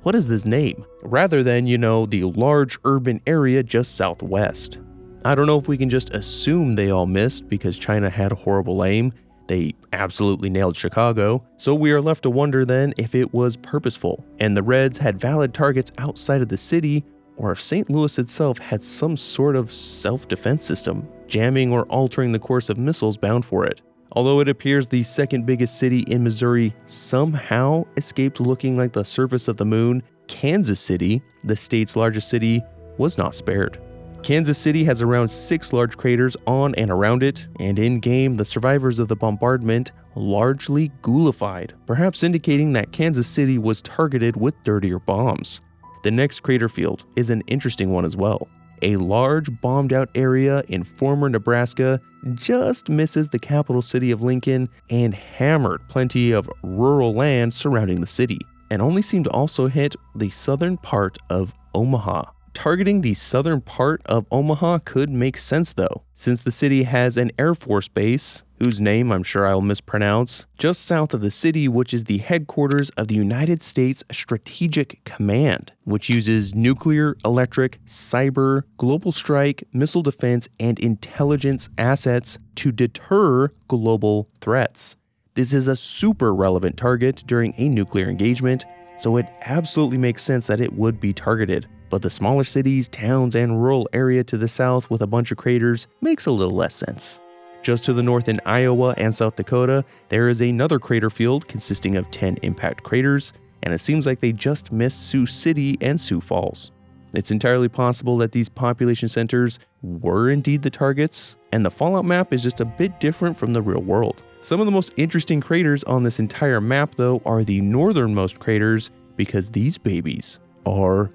What is this name? Rather than, the large urban area just southwest. I don't know if we can just assume they all missed because China had a horrible aim. They absolutely nailed Chicago, so we are left to wonder then if it was purposeful, and the Reds had valid targets outside of the city, or if St. Louis itself had some sort of self-defense system, jamming or altering the course of missiles bound for it. Although it appears the second biggest city in Missouri somehow escaped looking like the surface of the moon, Kansas City, the state's largest city, was not spared. Kansas City has around 6 large craters on and around it, and in-game, the survivors of the bombardment largely ghoulified, perhaps indicating that Kansas City was targeted with dirtier bombs. The next crater field is an interesting one as well. A large bombed-out area in former Nebraska just misses the capital city of Lincoln and hammered plenty of rural land surrounding the city, and only seemed to also hit the southern part of Omaha. Targeting the southern part of Omaha could make sense though, since the city has an Air Force base, whose name I'm sure I'll mispronounce, just south of the city, which is the headquarters of the United States Strategic Command, which uses nuclear, electric, cyber, global strike, missile defense, and intelligence assets to deter global threats. This is a super relevant target during a nuclear engagement, so it absolutely makes sense that it would be targeted. But the smaller cities, towns, and rural area to the south with a bunch of craters makes a little less sense. Just to the north in Iowa and South Dakota, there is another crater field consisting of 10 impact craters, and it seems like they just missed Sioux City and Sioux Falls. It's entirely possible that these population centers were indeed the targets, and the fallout map is just a bit different from the real world. Some of the most interesting craters on this entire map, though, are the northernmost craters, because these babies are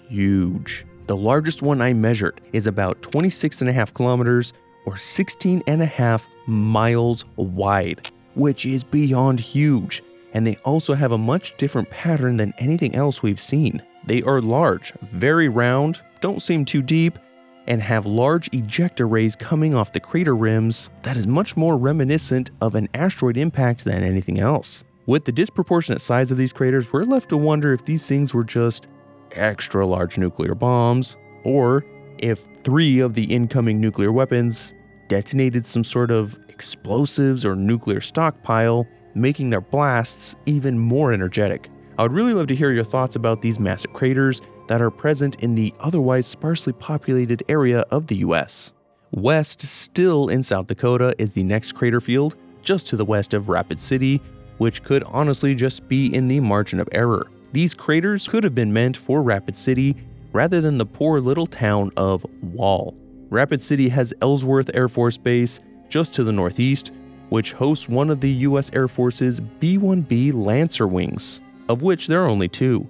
huge. The largest one I measured is about 26.5 kilometers or 16.5 miles wide, which is beyond huge. And they also have a much different pattern than anything else we've seen. They are large, very round, don't seem too deep, and have large ejecta rays coming off the crater rims that is much more reminiscent of an asteroid impact than anything else. With the disproportionate size of these craters, we're left to wonder if these things were just extra large nuclear bombs, or if 3 of the incoming nuclear weapons detonated some sort of explosives or nuclear stockpile, making their blasts even more energetic. I would really love to hear your thoughts about these massive craters that are present in the otherwise sparsely populated area of the US. West, still in South Dakota, is the next crater field, just to the west of Rapid City, which could honestly just be in the margin of error. These craters could have been meant for Rapid City rather than the poor little town of Wall. Rapid City has Ellsworth Air Force Base just to the northeast, which hosts one of the US Air Force's B-1B Lancer wings, of which there are only 2.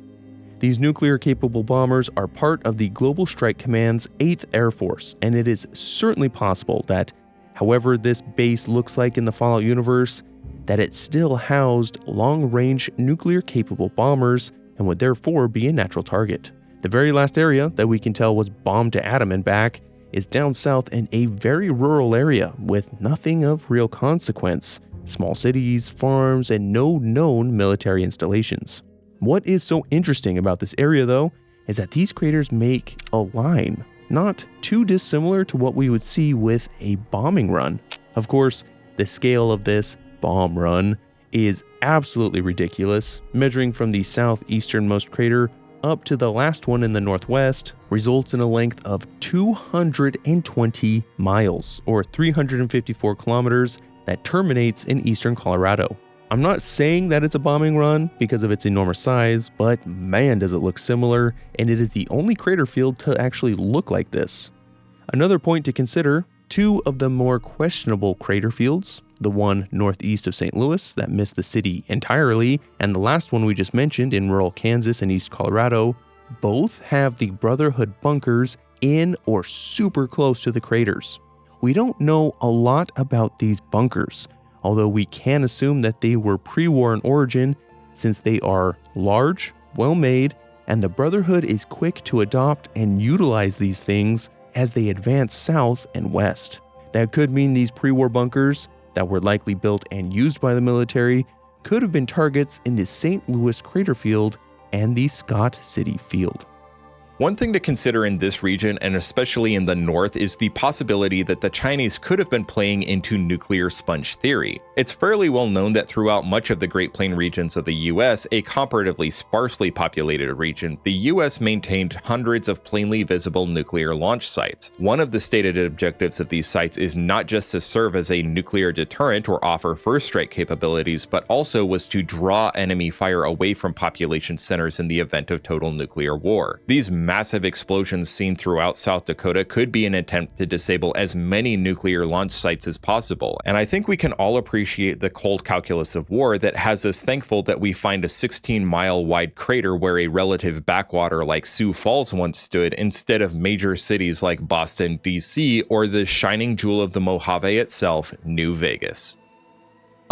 These nuclear-capable bombers are part of the Global Strike Command's 8th Air Force, and it is certainly possible that, however this base looks like in the Fallout universe, that it still housed long-range nuclear-capable bombers and would therefore be a natural target. The very last area that we can tell was bombed to atom and back is down south in a very rural area with nothing of real consequence, small cities, farms, and no known military installations. What is so interesting about this area, though, is that these craters make a line, not too dissimilar to what we would see with a bombing run. Of course, the scale of this bomb run is absolutely ridiculous, measuring from the southeasternmost crater up to the last one in the northwest, results in a length of 220 miles, or 354 kilometers, that terminates in eastern Colorado. I'm not saying that it's a bombing run because of its enormous size, but man does it look similar, and it is the only crater field to actually look like this. Another point to consider, 2 of the more questionable crater fields, the one northeast of St. Louis that missed the city entirely, and the last one we just mentioned in rural Kansas and East Colorado, both have the Brotherhood bunkers in or super close to the craters. We don't know a lot about these bunkers, although we can assume that they were pre-war in origin since they are large, well-made, and the Brotherhood is quick to adopt and utilize these things as they advance south and west. That could mean these pre-war bunkers that were likely built and used by the military could have been targets in the St. Louis crater field and the Scott City field. One thing to consider in this region, and especially in the north, is the possibility that the Chinese could have been playing into nuclear sponge theory. It's fairly well known that throughout much of the Great Plains regions of the US, a comparatively sparsely populated region, the US maintained hundreds of plainly visible nuclear launch sites. One of the stated objectives of these sites is not just to serve as a nuclear deterrent or offer first strike capabilities, but also was to draw enemy fire away from population centers in the event of total nuclear war. These massive explosions seen throughout South Dakota could be an attempt to disable as many nuclear launch sites as possible, and I think we can all appreciate the cold calculus of war that has us thankful that we find a 16-mile wide crater where a relative backwater like Sioux Falls once stood instead of major cities like Boston, D.C., or the shining jewel of the Mojave itself, New Vegas.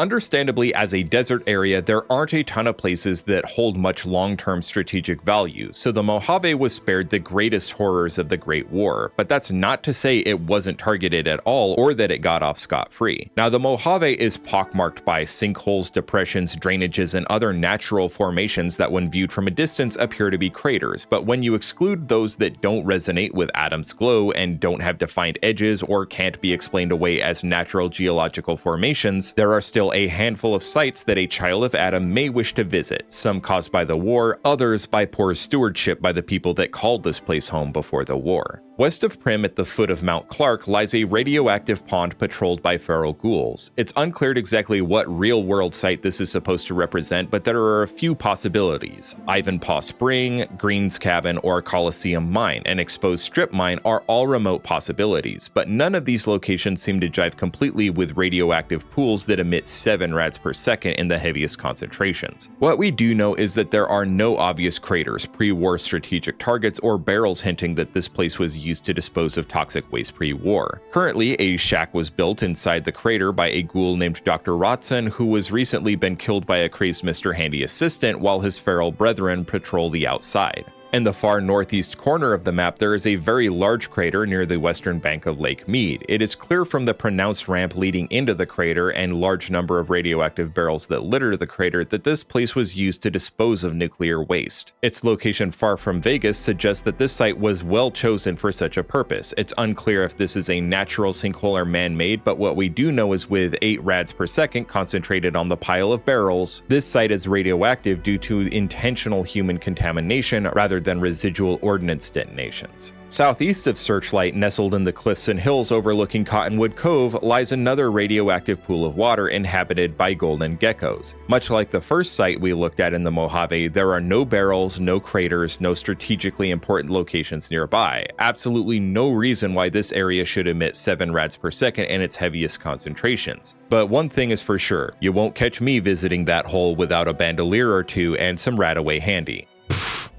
Understandably, as a desert area, there aren't a ton of places that hold much long-term strategic value, so the Mojave was spared the greatest horrors of the Great War, but that's not to say it wasn't targeted at all or that it got off scot-free. Now, the Mojave is pockmarked by sinkholes, depressions, drainages, and other natural formations that when viewed from a distance appear to be craters, but when you exclude those that don't resonate with Adam's glow and don't have defined edges or can't be explained away as natural geological formations, there are still a handful of sites that a child of Adam may wish to visit, some caused by the war, others by poor stewardship by the people that called this place home before the war. West of Prim at the foot of Mount Clark lies a radioactive pond patrolled by feral ghouls. It's unclear exactly what real-world site this is supposed to represent, but there are a few possibilities. Ivanpah Spring, Green's Cabin, or Coliseum Mine, and Exposed Strip Mine are all remote possibilities, but none of these locations seem to jive completely with radioactive pools that emit 7 rads per second in the heaviest concentrations. What we do know is that there are no obvious craters, pre-war strategic targets, or barrels hinting that this place was used to dispose of toxic waste pre-war. Currently, a shack was built inside the crater by a ghoul named Dr. Rotson, who was recently been killed by a crazed Mr. Handy assistant while his feral brethren patrol the outside. In the far northeast corner of the map, there is a very large crater near the western bank of Lake Mead. It is clear from the pronounced ramp leading into the crater and large number of radioactive barrels that litter the crater that this place was used to dispose of nuclear waste. Its location far from Vegas suggests that this site was well chosen for such a purpose. It's unclear if this is a natural sinkhole or man-made, but what we do know is with 8 rads per second concentrated on the pile of barrels, this site is radioactive due to intentional human contamination rather than residual ordnance detonations. Southeast of Searchlight, nestled in the cliffs and hills overlooking Cottonwood Cove, lies another radioactive pool of water inhabited by golden geckos. Much like the first site we looked at in the Mojave, there are no barrels, no craters, no strategically important locations nearby. Absolutely no reason why this area should emit 7 rads per second in its heaviest concentrations. But one thing is for sure, you won't catch me visiting that hole without a bandolier or two and some RadAway handy.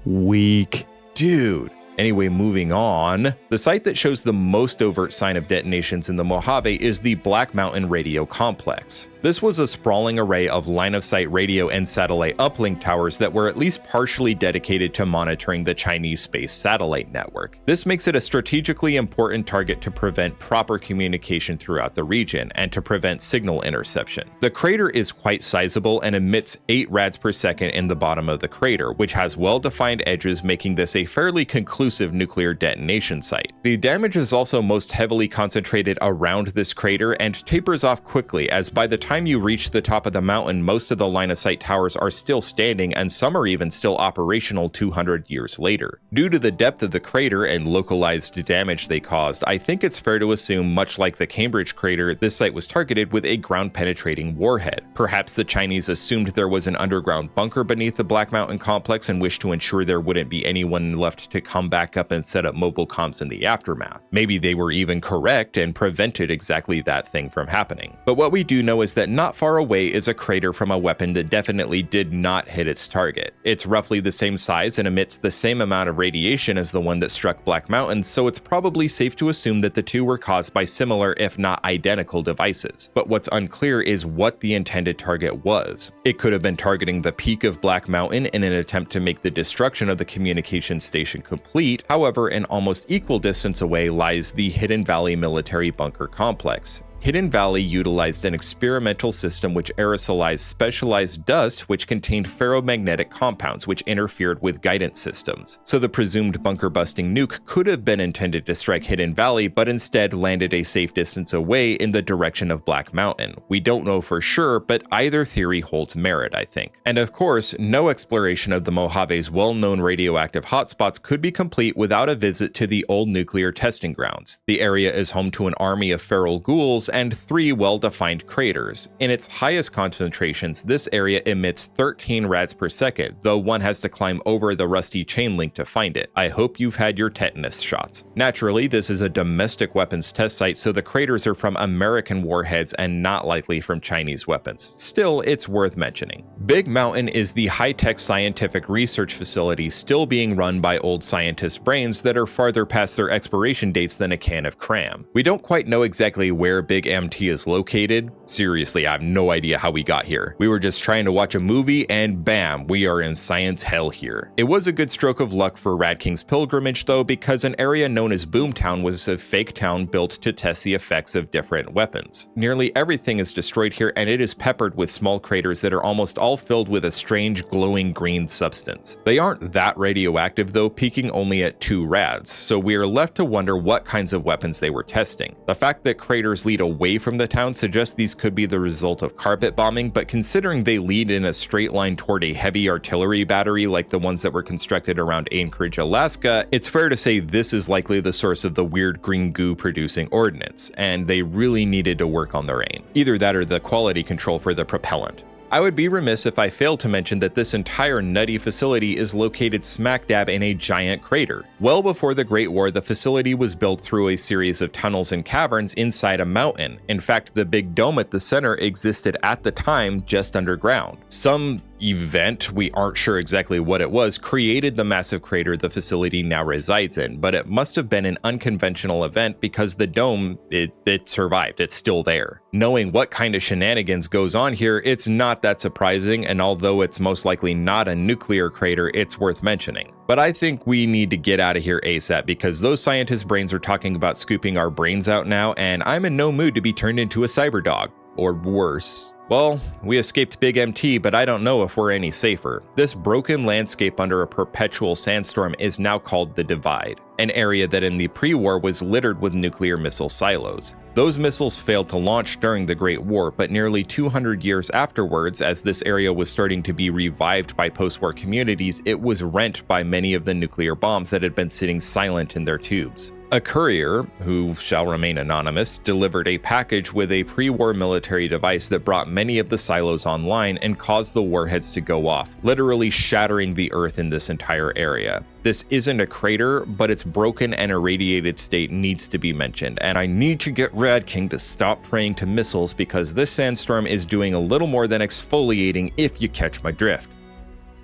Weak. Dude. Anyway, moving on. The site that shows the most overt sign of detonations in the Mojave is the Black Mountain Radio Complex. This was a sprawling array of line-of-sight radio and satellite uplink towers that were at least partially dedicated to monitoring the Chinese space satellite network. This makes it a strategically important target to prevent proper communication throughout the region and to prevent signal interception. The crater is quite sizable and emits 8 rads per second in the bottom of the crater, which has well-defined edges, making this a fairly conclusive nuclear detonation site. The damage is also most heavily concentrated around this crater and tapers off quickly, as by the time you reach the top of the mountain, most of the line-of-sight towers are still standing and some are even still operational 200 years later. Due to the depth of the crater and localized damage they caused, I think it's fair to assume, much like the Cambridge crater, this site was targeted with a ground-penetrating warhead. Perhaps the Chinese assumed there was an underground bunker beneath the Black Mountain complex and wished to ensure there wouldn't be anyone left to come back up and set up mobile comms in the aftermath. Maybe they were even correct and prevented exactly that thing from happening. But what we do know is that not far away is a crater from a weapon that definitely did not hit its target. It's roughly the same size and emits the same amount of radiation as the one that struck Black Mountain, so it's probably safe to assume that the two were caused by similar, if not identical, devices. But what's unclear is what the intended target was. It could have been targeting the peak of Black Mountain in an attempt to make the destruction of the communications station complete. However, an almost equal distance away lies the Hidden Valley Military Bunker Complex. Hidden Valley utilized an experimental system which aerosolized specialized dust which contained ferromagnetic compounds which interfered with guidance systems. So the presumed bunker-busting nuke could have been intended to strike Hidden Valley, but instead landed a safe distance away in the direction of Black Mountain. We don't know for sure, but either theory holds merit, I think. And of course, no exploration of the Mojave's well-known radioactive hotspots could be complete without a visit to the old nuclear testing grounds. The area is home to an army of feral ghouls and 3 well-defined craters. In its highest concentrations, this area emits 13 rads per second, though one has to climb over the rusty chain link to find it. I hope you've had your tetanus shots. Naturally, this is a domestic weapons test site, so the craters are from American warheads and not likely from Chinese weapons. Still, it's worth mentioning. Big Mountain is the high-tech scientific research facility still being run by old scientist brains that are farther past their expiration dates than a can of cram. We don't quite know exactly where Big MT is located. Seriously, I have no idea how we got here. We were just trying to watch a movie and bam, we are in science hell here. It was a good stroke of luck for RadKing's pilgrimage though, because an area known as Boomtown was a fake town built to test the effects of different weapons. Nearly everything is destroyed here and it is peppered with small craters that are almost all filled with a strange glowing green substance. They aren't that radioactive though, peaking only at 2 rads, so we are left to wonder what kinds of weapons they were testing. The fact that craters lead a away from the town suggests these could be the result of carpet bombing, but considering they lead in a straight line toward a heavy artillery battery like the ones that were constructed around Anchorage, Alaska, it's fair to say this is likely the source of the weird green goo producing ordnance, and they really needed to work on their aim. Either that or the quality control for the propellant. I would be remiss if I failed to mention that this entire nutty facility is located smack dab in a giant crater. Well before the Great War, the facility was built through a series of tunnels and caverns inside a mountain. In fact, the big dome at the center existed at the time just underground. Some event, we aren't sure exactly what it was, created the massive crater the facility now resides in, but it must have been an unconventional event because the dome, it survived, it's still there. Knowing what kind of shenanigans goes on here, it's not that surprising, and although it's most likely not a nuclear crater, it's worth mentioning. But I think we need to get out of here ASAP because those scientists' brains are talking about scooping our brains out now, and I'm in no mood to be turned into a cyber dog. Or worse. Well, we escaped Big MT, but I don't know if we're any safer. This broken landscape under a perpetual sandstorm is now called the Divide, an area that in the pre-war was littered with nuclear missile silos. Those missiles failed to launch during the Great War, but nearly 200 years afterwards, as this area was starting to be revived by post-war communities, it was rent by many of the nuclear bombs that had been sitting silent in their tubes. A courier, who shall remain anonymous, delivered a package with a pre-war military device that brought many of the silos online and caused the warheads to go off, literally shattering the earth in this entire area. This isn't a crater, but its broken and irradiated state needs to be mentioned, and I need to get RadKing to stop praying to missiles because this sandstorm is doing a little more than exfoliating, if you catch my drift.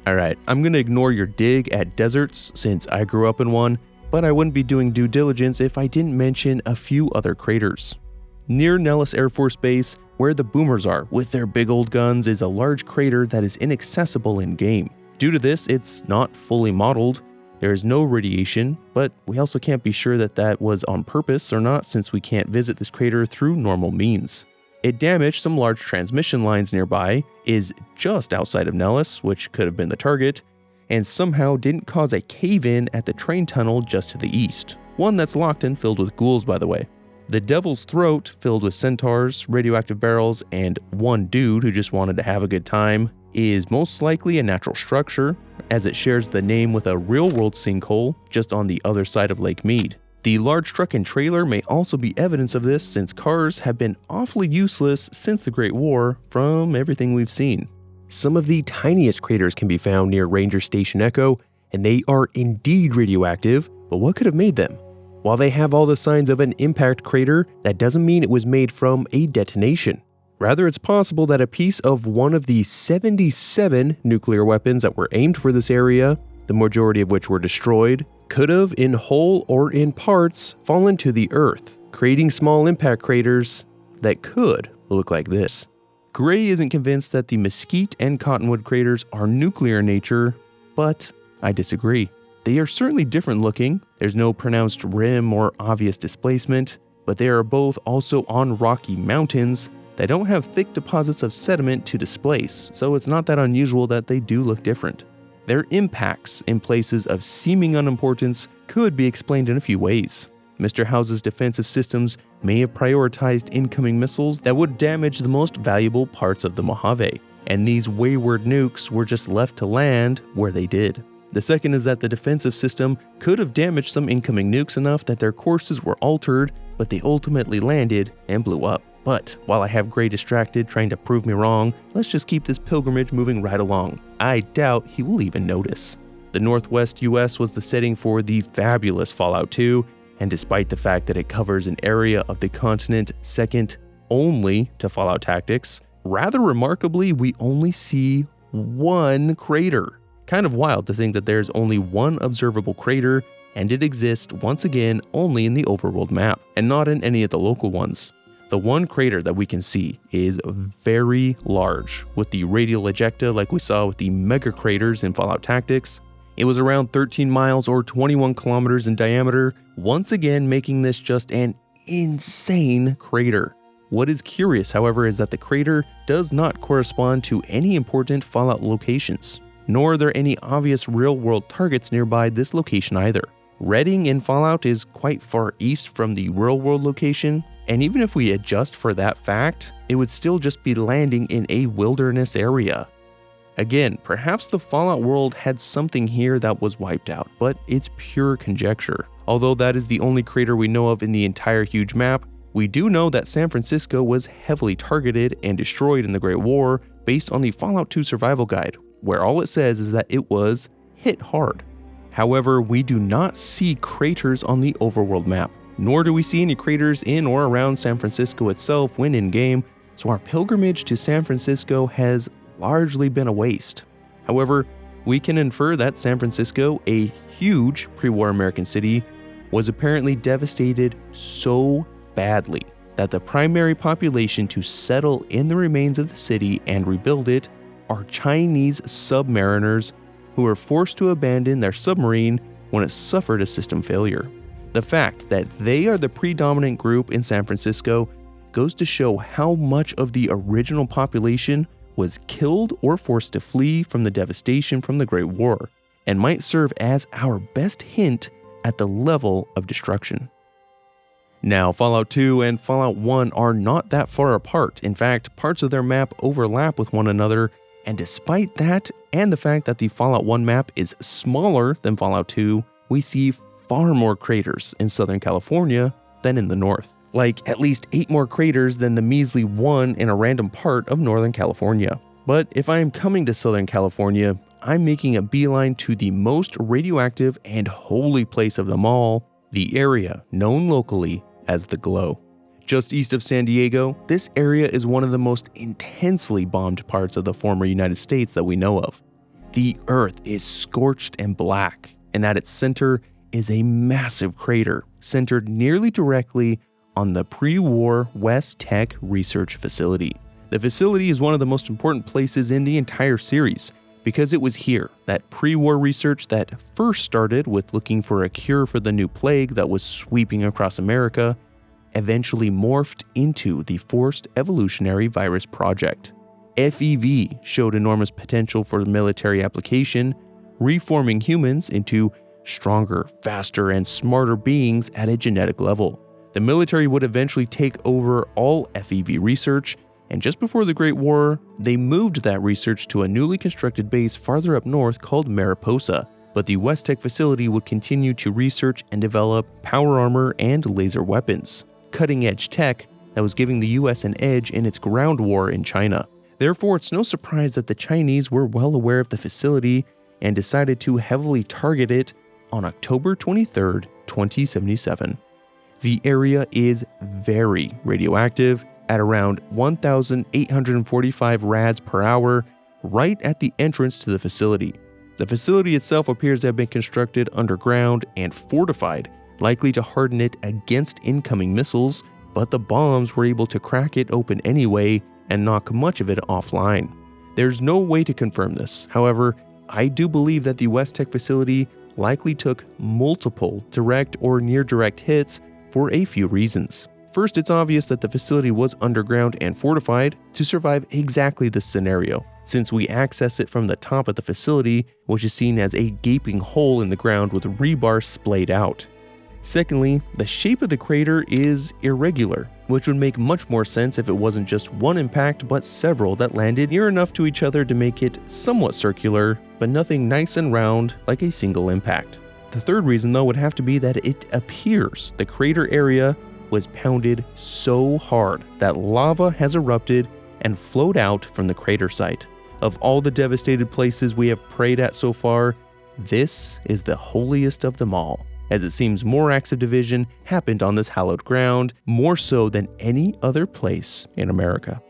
Alright, I'm gonna ignore your dig at deserts since I grew up in one, but I wouldn't be doing due diligence if I didn't mention a few other craters. Near Nellis Air Force Base, where the boomers are with their big old guns, is a large crater that is inaccessible in-game. Due to this, it's not fully modeled. There is no radiation, but we also can't be sure that that was on purpose or not since we can't visit this crater through normal means. It damaged some large transmission lines nearby, is just outside of Nellis, which could have been the target, and somehow didn't cause a cave-in at the train tunnel just to the east. One that's locked and filled with ghouls, by the way. The Devil's Throat, filled with centaurs, radioactive barrels, and one dude who just wanted to have a good time, is most likely a natural structure, as it shares the name with a real-world sinkhole just on the other side of Lake Mead. The large truck and trailer may also be evidence of this since cars have been awfully useless since the Great War from everything we've seen. Some of the tiniest craters can be found near Ranger Station Echo, and they are indeed radioactive, but what could have made them? While they have all the signs of an impact crater, that doesn't mean it was made from a detonation. Rather, it's possible that a piece of one of the 77 nuclear weapons that were aimed for this area, the majority of which were destroyed, could have, in whole or in parts, fallen to the Earth, creating small impact craters that could look like this. Gray isn't convinced that the Mesquite and Cottonwood craters are nuclear in nature, but I disagree. They are certainly different looking. There's no pronounced rim or obvious displacement, but they are both also on rocky mountains that don't have thick deposits of sediment to displace, so it's not that unusual that they do look different. Their impacts in places of seeming unimportance could be explained in a few ways. Mr. House's defensive systems may have prioritized incoming missiles that would damage the most valuable parts of the Mojave, and these wayward nukes were just left to land where they did. The second is that the defensive system could have damaged some incoming nukes enough that their courses were altered, but they ultimately landed and blew up. But while I have Gray distracted trying to prove me wrong, let's just keep this pilgrimage moving right along. I doubt he will even notice. The Northwest US was the setting for the fabulous Fallout 2, and despite the fact that it covers an area of the continent second only to Fallout Tactics, rather remarkably, we only see one crater. Kind of wild to think that there's only one observable crater, and it exists once again only in the overworld map, and not in any of the local ones. The one crater that we can see is very large, with the radial ejecta like we saw with the mega craters in Fallout Tactics. It was around 13 miles or 21 kilometers in diameter, once again making this just an insane crater. What is curious, however, is that the crater does not correspond to any important Fallout locations, nor are there any obvious real-world targets nearby this location either. Redding in Fallout is quite far east from the real-world location, And even if we adjust for that fact, it would still just be landing in a wilderness area. Again, perhaps the Fallout world had something here that was wiped out, but it's pure conjecture. Although that is the only crater we know of in the entire huge map, we do know that San Francisco was heavily targeted and destroyed in the Great War based on the Fallout 2 survival guide, where all it says is that it was hit hard. However, we do not see craters on the overworld map, nor do we see any craters in or around San Francisco itself when in-game, so our pilgrimage to San Francisco has largely been a waste. However, we can infer that San Francisco, a huge pre-war American city, was apparently devastated so badly that the primary population to settle in the remains of the city and rebuild it are Chinese submariners who were forced to abandon their submarine when it suffered a system failure. The fact that they are the predominant group in San Francisco goes to show how much of the original population was killed or forced to flee from the devastation from the Great War, and might serve as our best hint at the level of destruction. Now, Fallout 2 and Fallout 1 are not that far apart. In fact, parts of their map overlap with one another, and despite that, and the fact that the Fallout 1 map is smaller than Fallout 2, we see far more craters in Southern California than in the north. Like at least 8 more craters than the measly one in a random part of Northern California. But if I am coming to Southern California, I'm making a beeline to the most radioactive and holy place of them all, the area known locally as the Glow. Just east of San Diego, this area is one of the most intensely bombed parts of the former United States that we know of. The Earth is scorched and black, and at its center is a massive crater centered nearly directly on the pre-war West Tech Research Facility. The facility is one of the most important places in the entire series, because it was here that pre-war research that first started with looking for a cure for the new plague that was sweeping across America eventually morphed into the Forced Evolutionary Virus Project. FEV showed enormous potential for military application, reforming humans into stronger, faster, and smarter beings at a genetic level. The military would eventually take over all FEV research, and just before the Great War, they moved that research to a newly constructed base farther up north called Mariposa, but the West Tech facility would continue to research and develop power armor and laser weapons, cutting-edge tech that was giving the US an edge in its ground war in China. Therefore, it's no surprise that the Chinese were well aware of the facility and decided to heavily target it on October 23, 2077. The area is very radioactive at around 1,845 rads per hour, right at the entrance to the facility. The facility itself appears to have been constructed underground and fortified, likely to harden it against incoming missiles, but the bombs were able to crack it open anyway and knock much of it offline. There's no way to confirm this. However, I do believe that the West Tech facility likely took multiple direct or near direct hits for a few reasons. First, it's obvious that the facility was underground and fortified to survive exactly this scenario, since we access it from the top of the facility, which is seen as a gaping hole in the ground with rebar splayed out. Secondly, the shape of the crater is irregular, which would make much more sense if it wasn't just one impact but several that landed near enough to each other to make it somewhat circular, but nothing nice and round like a single impact. The third reason though would have to be that it appears the crater area was pounded so hard that lava has erupted and flowed out from the crater site. Of all the devastated places we have prayed at so far, this is the holiest of them all, as it seems more acts of division happened on this hallowed ground, more so than any other place in America.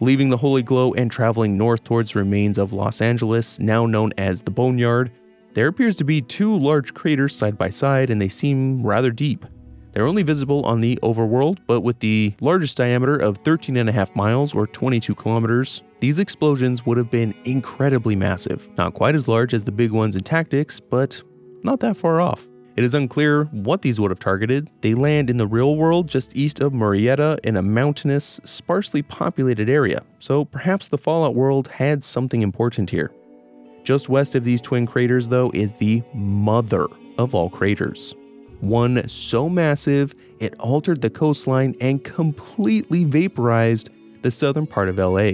Leaving the Holy Glow and traveling north towards the remains of Los Angeles, now known as the Boneyard, there appears to be 2 large craters side by side, and they seem rather deep. They're only visible on the overworld, but with the largest diameter of 13.5 miles or 22 kilometers, these explosions would have been incredibly massive. Not quite as large as the big ones in Tactics, but not that far off. It is unclear what these would have targeted. They land in the real world just east of Murrieta in a mountainous, sparsely populated area, so perhaps the Fallout world had something important here. Just west of these twin craters, though, is the mother of all craters, one so massive it altered the coastline and completely vaporized the southern part of LA.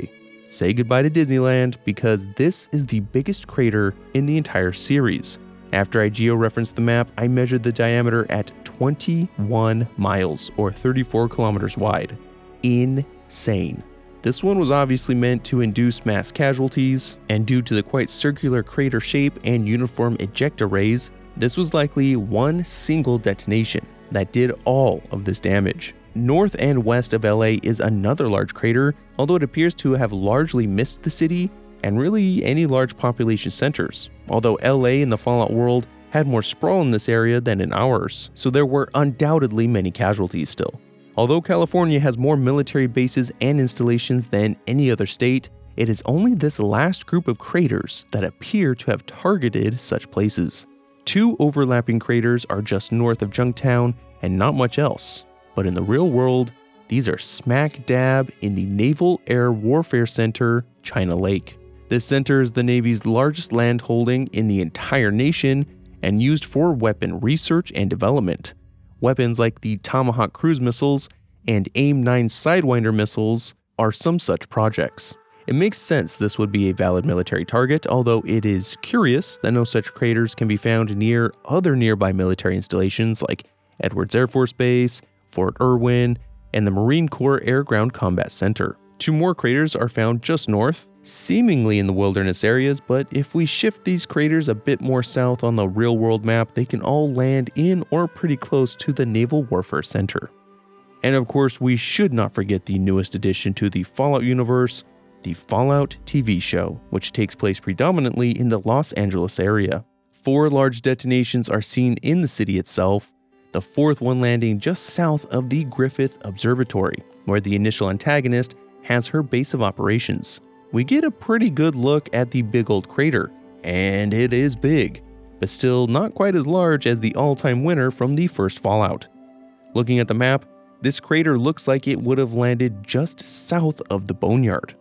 Say goodbye to Disneyland, because this is the biggest crater in the entire series. After I geo-referenced the map, I measured the diameter at 21 miles or 34 kilometers wide. Insane. This one was obviously meant to induce mass casualties, and due to the quite circular crater shape and uniform ejecta rays, this was likely one single detonation that did all of this damage. North and west of LA is another large crater, although it appears to have largely missed the city and really any large population centers, although LA in the Fallout world had more sprawl in this area than in ours, so there were undoubtedly many casualties still. Although California has more military bases and installations than any other state, it is only this last group of craters that appear to have targeted such places. Two overlapping craters are just north of Junktown and not much else, but in the real world, these are smack dab in the Naval Air Warfare Center, China Lake. This center is the Navy's largest land holding in the entire nation and used for weapon research and development. Weapons like the Tomahawk cruise missiles and AIM-9 Sidewinder missiles are some such projects. It makes sense this would be a valid military target, although it is curious that no such craters can be found near other nearby military installations like Edwards Air Force Base, Fort Irwin, and the Marine Corps Air Ground Combat Center. Two more craters are found just north, seemingly in the wilderness areas, but if we shift these craters a bit more south on the real-world map, they can all land in or pretty close to the Naval Warfare Center. And of course, we should not forget the newest addition to the Fallout universe, the Fallout TV show, which takes place predominantly in the Los Angeles area. 4 large detonations are seen in the city itself, the 4th one landing just south of the Griffith Observatory, where the initial antagonist has her base of operations. We get a pretty good look at the big old crater, and it is big, but still not quite as large as the all-time winner from the first Fallout. Looking at the map, this crater looks like it would have landed just south of the Boneyard.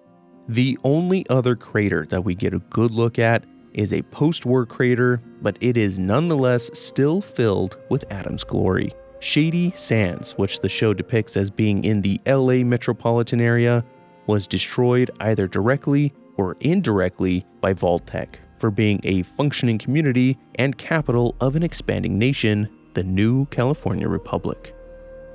The only other crater that we get a good look at is a post-war crater, but it is nonetheless still filled with Adam's glory. Shady Sands, which the show depicts as being in the LA metropolitan area, was destroyed either directly or indirectly by Vault-Tec for being a functioning community and capital of an expanding nation, the new California Republic.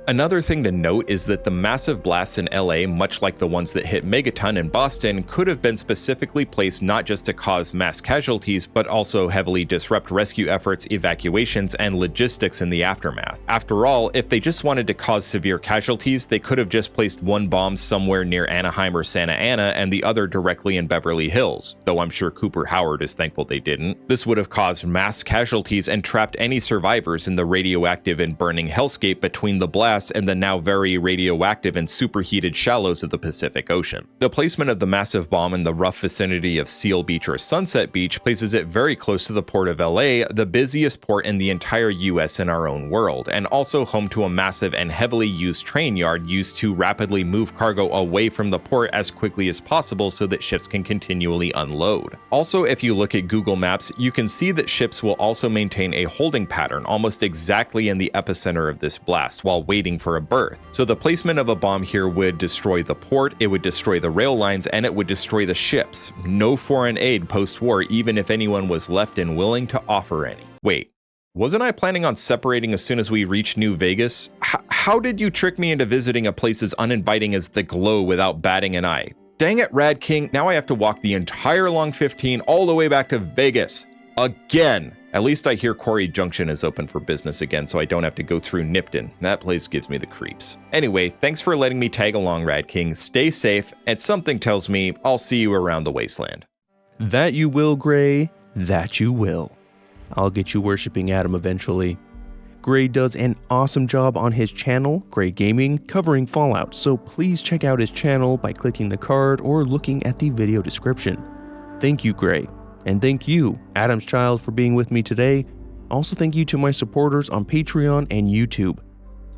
Another thing to note is that the massive blasts in LA, much like the ones that hit Megaton in Boston, could have been specifically placed not just to cause mass casualties, but also heavily disrupt rescue efforts, evacuations, and logistics in the aftermath. After all, if they just wanted to cause severe casualties, they could have just placed one bomb somewhere near Anaheim or Santa Ana and the other directly in Beverly Hills, though I'm sure Cooper Howard is thankful they didn't. This would have caused mass casualties and trapped any survivors in the radioactive and burning hellscape between the blasts and the now very radioactive and superheated shallows of the Pacific Ocean. The placement of the massive bomb in the rough vicinity of Seal Beach or Sunset Beach places it very close to the port of LA, the busiest port in the entire US and our own world, and also home to a massive and heavily used train yard used to rapidly move cargo away from the port as quickly as possible so that ships can continually unload. Also, if you look at Google Maps, you can see that ships will also maintain a holding pattern almost exactly in the epicenter of this blast while waiting for a berth. So the placement of a bomb here would destroy the port, it would destroy the rail lines, and it would destroy the ships. No foreign aid post-war, even if anyone was left and willing to offer any. Wait, wasn't I planning on separating as soon as we reached New Vegas? How did you trick me into visiting a place as uninviting as the Glow without batting an eye? Dang it, RadKing, now I have to walk the entire Long 15 all the way back to Vegas. Again. At least I hear Quarry Junction is open for business again, so I don't have to go through Nipton. That place gives me the creeps. Anyway, thanks for letting me tag along, RadKing. Stay safe, and something tells me I'll see you around the wasteland. That you will, Gray. That you will. I'll get you worshipping Adam eventually. Gray does an awesome job on his channel, Gray Gaming, covering Fallout, so please check out his channel by clicking the card or looking at the video description. Thank you, Gray. And thank you, Adam's Child, for being with me today. Also thank you to my supporters on Patreon and YouTube.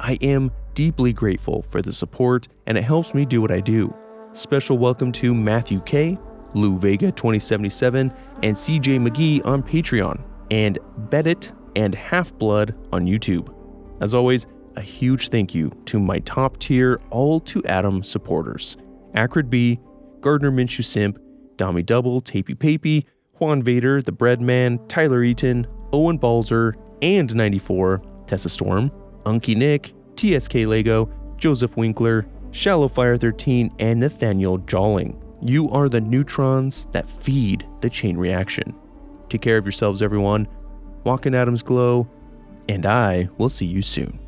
I am deeply grateful for the support, and it helps me do what I do. Special welcome to Matthew K, Lou Vega 2077, and CJ McGee on Patreon, and Bedit and Half-Blood on YouTube. As always, a huge thank you to my top tier All to Atom supporters: Acrid B, Gardner Minshew Simp, Dami Double, Tapey Papey, Juan Vader, The Breadman, Tyler Eaton, Owen Balzer, and 94, Tessa Storm, Unky Nick, TSK Lego, Joseph Winkler, Shallow Fire 13, and Nathaniel Jolling. You are the neutrons that feed the chain reaction. Take care of yourselves, everyone. Walk in Atom's glow, and I will see you soon.